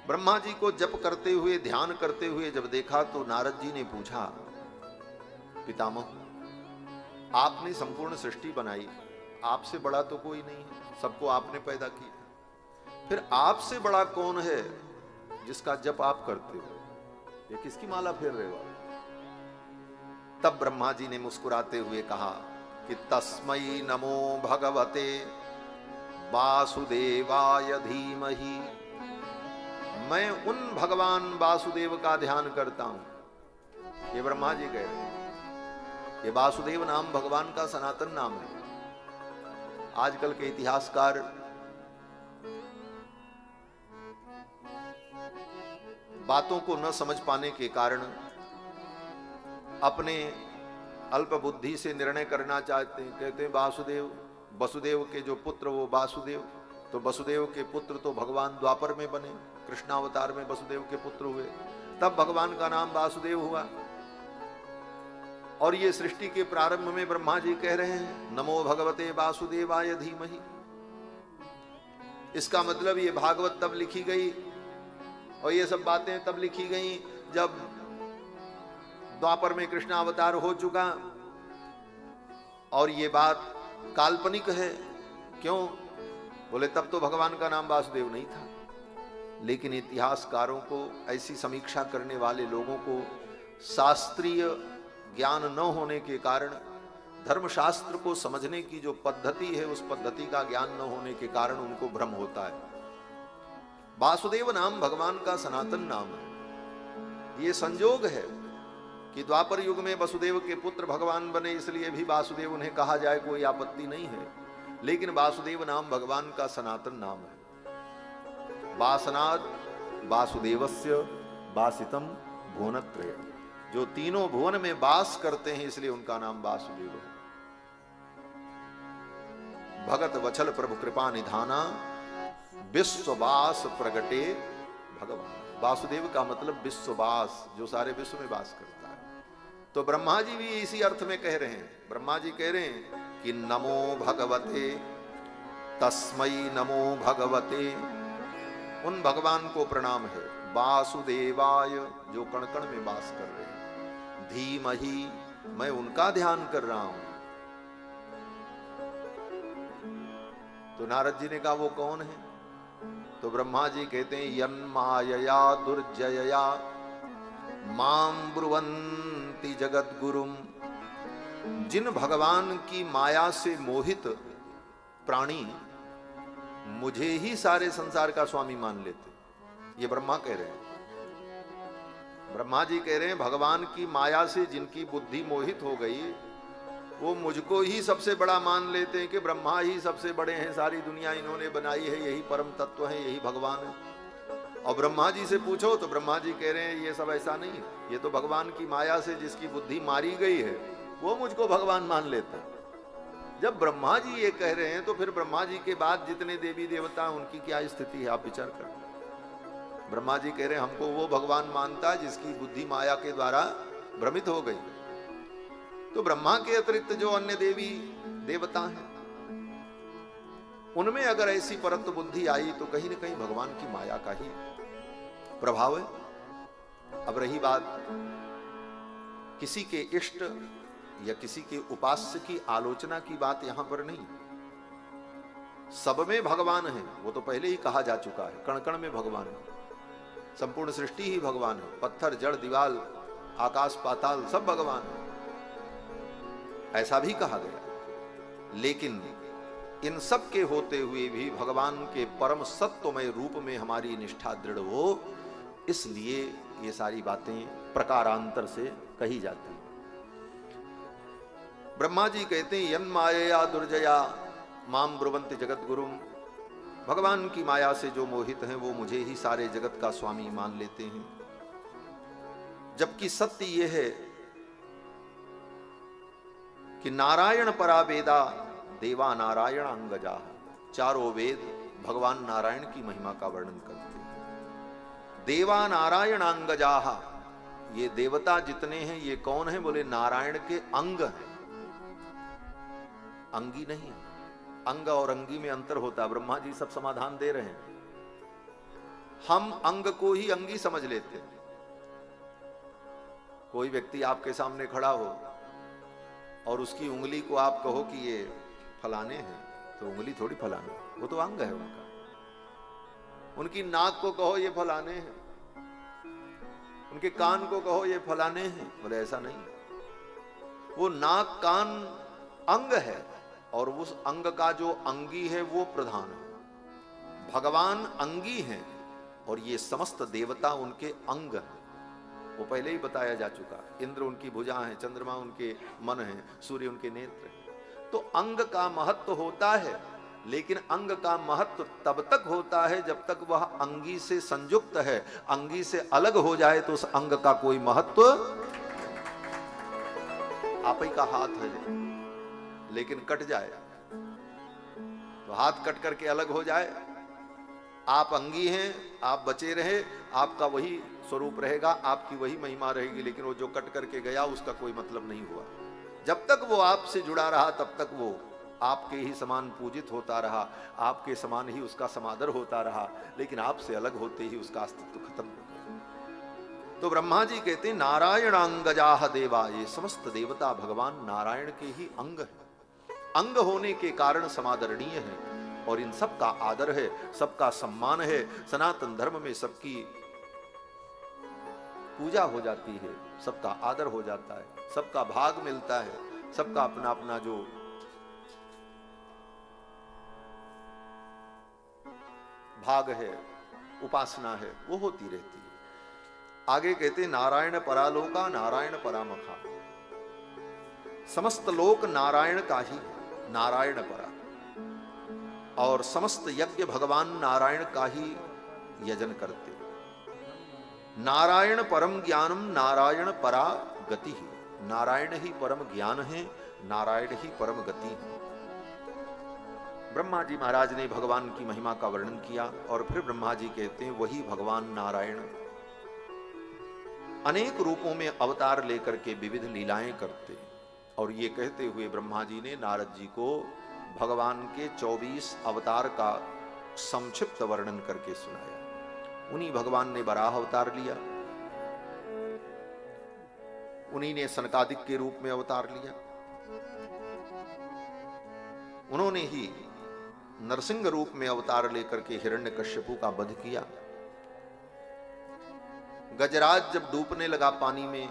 ब्रह्मा जी को जप करते हुए, ध्यान करते हुए जब देखा तो नारद जी ने पूछा, पितामह, आपने संपूर्ण सृष्टि बनाई, आपसे बड़ा तो कोई नहीं है, सबको आपने पैदा किया, फिर आपसे बड़ा कौन है जिसका जप आप करते हो? ये किसकी माला फेर रहे हो? तब ब्रह्मा जी ने मुस्कुराते हुए कहा कि तस्मै नमो भगवते वासुदेवाय धीमहि। मैं उन भगवान वासुदेव का ध्यान करता हूं। ये ब्रह्मा जी कह रहे हैं। ये वासुदेव नाम भगवान का सनातन नाम है। आजकल के इतिहासकार बातों को न समझ पाने के कारण अपने अल्प बुद्धि से निर्णय करना चाहते हैं। कहते हैं वासुदेव, वसुदेव के जो पुत्र वो वासुदेव, तो वसुदेव के पुत्र तो भगवान द्वापर में बने, कृष्णावतार में वसुदेव के पुत्र हुए, तब भगवान का नाम वासुदेव हुआ। और ये सृष्टि के प्रारंभ में ब्रह्मा जी कह रहे हैं, नमो भगवते वासुदेवाय धीमहि। इसका मतलब ये भागवत तब लिखी गई और ये सब बातें तब लिखी गई जब द्वापर में कृष्णावतार हो चुका। और ये बात काल्पनिक है। क्यों? बोले तब तो भगवान का नाम वासुदेव नहीं था। लेकिन इतिहासकारों को, ऐसी समीक्षा करने वाले लोगों को शास्त्रीय ज्ञान न होने के कारण, धर्मशास्त्र को समझने की जो पद्धति है उस पद्धति का ज्ञान न होने के कारण उनको भ्रम होता है। वासुदेव नाम भगवान का सनातन नाम है। ये संयोग है कि द्वापर युग में वसुदेव के पुत्र भगवान बने, इसलिए भी वासुदेव उन्हें कहा जाए, कोई आपत्ति नहीं है। लेकिन वासुदेव नाम भगवान का सनातन नाम है। वासनाद वासुदेवस्य वासितम भुवनत्रय, जो तीनों भुवन में वास करते हैं, इसलिए उनका नाम वासुदेव है। भगत वचल प्रभु कृपा निधाना विश्ववास प्रगटे भगवान। वासुदेव का मतलब विश्ववास, जो सारे विश्व में वास करता है। तो ब्रह्मा जी भी इसी अर्थ में कह रहे हैं। ब्रह्मा जी कह रहे हैं कि नमो भगवते, तस्मै नमो भगवते, उन भगवान को प्रणाम है, वासुदेवाय, जो कण कण में वास कर रहे हैं, धीमहि, मैं उनका ध्यान कर रहा हूं। तो नारद जी ने कहा वो कौन है? तो ब्रह्मा जी कहते हैं, यन्मायया दुर्जयया माम ब्रुवन्ति जगत गुरुम। जिन भगवान की माया से मोहित प्राणी मुझे ही सारे संसार का स्वामी मान लेते, ये ब्रह्मा कह रहे हैं। ब्रह्मा जी कह रहे हैं, भगवान की माया से जिनकी बुद्धि मोहित हो गई वो मुझको ही सबसे बड़ा मान लेते हैं कि ब्रह्मा ही सबसे बड़े हैं, सारी दुनिया इन्होंने बनाई है, यही परम तत्व है, यही भगवान है। और ब्रह्मा जी से पूछो तो ब्रह्मा जी कह रहे हैं ये सब ऐसा नहीं, ये तो भगवान की माया से जिसकी बुद्धि मारी गई है वो मुझको भगवान मान लेता है। जब ब्रह्मा जी ये कह रहे हैं तो फिर ब्रह्मा जी के बाद जितने देवी देवता हैं उनकी क्या स्थिति है, आप विचार करें। ब्रह्मा जी कह रहे हैं हमको वो भगवान मानता है जिसकी बुद्धि माया के द्वारा भ्रमित हो गई। तो ब्रह्मा के अतिरिक्त जो अन्य देवी देवता हैं उनमें अगर ऐसी परत्व बुद्धि आई तो कहीं न कहीं भगवान की माया का ही प्रभाव है। अब रही बात किसी के इष्ट या किसी के उपास्य की आलोचना की बात यहां पर नहीं। सब में भगवान है, वो तो पहले ही कहा जा चुका है। कण कण में भगवान है, संपूर्ण सृष्टि ही भगवान है। पत्थर, जड़, दीवाल, आकाश, पाताल सब भगवान है, ऐसा भी कहा गया। लेकिन इन सब के होते हुए भी भगवान के परम सत्वमय रूप में हमारी निष्ठा दृढ़ हो, इसलिए ये सारी बातें प्रकारांतर से कही जाती हैं। ब्रह्मा जी कहते हैं यन माया दुर्जया माम ब्रुवंति जगत गुरुम, भगवान की माया से जो मोहित हैं वो मुझे ही सारे जगत का स्वामी मान लेते हैं। जबकि सत्य ये है कि नारायण परा वेदा देवा नारायण अंगजा, चारों वेद भगवान नारायण की महिमा का वर्णन करते हैं। देवा नारायण अंगजा, ये देवता जितने हैं ये कौन है? बोले नारायण के अंग हैं, अंगी नहीं। अंग और अंगी में अंतर होता है, ब्रह्मा जी सब समाधान दे रहे हैं। हम अंग को ही अंगी समझ लेते हैं। कोई व्यक्ति आपके सामने खड़ा हो और उसकी उंगली को आप कहो कि ये फलाने हैं, तो उंगली थोड़ी फलाने, वो तो अंग है उनका। उनकी नाक को कहो ये फलाने हैं, उनके कान को कहो ये फलाने हैं, बोले ऐसा नहीं। वो नाक कान अंग है और उस अंग का जो अंगी है वो प्रधान है। भगवान अंगी हैं और ये समस्त देवता उनके अंग हैं, वो पहले ही बताया जा चुका। इंद्र उनकी भुजा है, चंद्रमा उनके मन है, सूर्य उनके नेत्र है। तो अंग का महत्व होता है, लेकिन अंग का महत्व तब तक होता है जब तक वह अंगी से संयुक्त है। अंगी से अलग हो जाए तो उस अंग का कोई महत्व। आप ही का हाथ है लेकिन कट जाए तो हाथ कट करके अलग हो जाए, आप अंगी हैं, आप बचे रहे, आपका वही स्वरूप रहेगा, आपकी वही महिमा रहेगी, लेकिन वो जो कट करके गया उसका कोई मतलब नहीं हुआ। जब तक वो आपसे जुड़ा रहा तब तक वो आपके ही समान पूजित होता रहा, आपके समान ही उसका समादर होता रहा, लेकिन आपसे अलग होते ही उसका अस्तित्व खत्म हो गया। तो ब्रह्मा जी कहते नारायणांगजाह देवा, ये समस्त देवता भगवान नारायण के ही अंग है। अंग होने के कारण समादरणीय है और इन सब का आदर है, सबका सम्मान है। सनातन धर्म में सबकी पूजा हो जाती है, सबका आदर हो जाता है, सबका भाग मिलता है, सबका अपना अपना जो भाग है, उपासना है, वो होती रहती है। आगे कहते नारायण परालोका नारायण परामखा, समस्त लोक नारायण का ही, नारायण परा, और समस्त यज्ञ भगवान नारायण का ही यजन करते। नारायण परम ज्ञानम नारायण परा गति ही, नारायण ही परम ज्ञान है, नारायण ही परम गति है। ब्रह्मा जी महाराज ने भगवान की महिमा का वर्णन किया और फिर ब्रह्मा जी कहते हैं वही भगवान नारायण अनेक रूपों में अवतार लेकर के विविध लीलाएं करते। और ये कहते हुए ब्रह्मा जी ने नारद जी को भगवान के 24 अवतार का संक्षिप्त वर्णन करके सुनाया। उन्हीं भगवान ने वराह अवतार लिया, उन्हीं ने सनकादिक के रूप में अवतार लिया, उन्होंने ही नरसिंह रूप में अवतार लेकर के हिरण्यकश्यपु का वध किया। गजराज जब डूबने लगा पानी में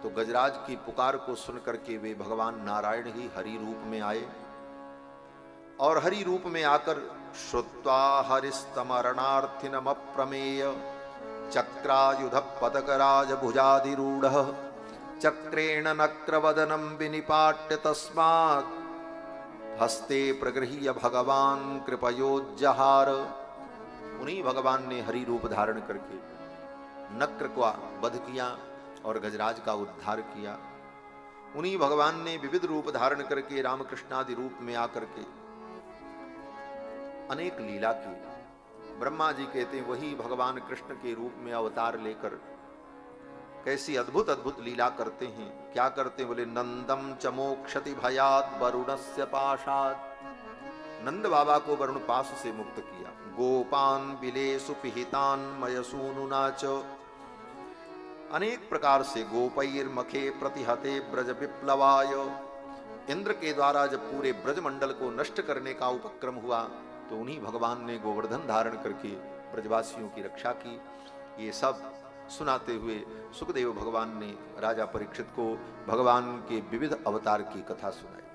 तो गजराज की पुकार को सुनकर के वे भगवान नारायण ही हरि रूप में आए और हरि रूप में आकर श्रुत्वा हरिस्तमरणार्थिनम अप्रमेय चक्रायुध पदकराज भुजाधिरूढ़ चक्रेण नक्रवदनम विनिपाट्य तस्मात् हस्ते प्रगृह्य भगवान कृपयोज्जहार। उन्हीं भगवान ने हरि रूप धारण करके नक्र का वध किया और गजराज का उद्धार किया। उन्हीं भगवान ने विविध रूप धारण करके रामकृष्णादि रूप में आकर के अनेक लीला की। ब्रह्मा जी कहते हैं वही भगवान कृष्ण के रूप में अवतार लेकर कैसी अद्भुत अद्भुत लीला करते हैं। क्या करते हैं? बोले नंदम चमोक्षति भयात वरुणस्य पाशात, नंद बाबा को वरुण पाश से मुक्त किया। गोपान बिलेसु पिहितान मयसूनुना च, अनेक प्रकार से गोपैर मखे प्रतिहते ब्रज विप्लवाय, इंद्र के द्वारा जब पूरे ब्रजमंडल को नष्ट करने का उपक्रम हुआ तो उन्हीं भगवान ने गोवर्धन धारण करके ब्रजवासियों की रक्षा की। ये सब सुनाते हुए सुखदेव भगवान ने राजा परीक्षित को भगवान के विविध अवतार की कथा सुनाई।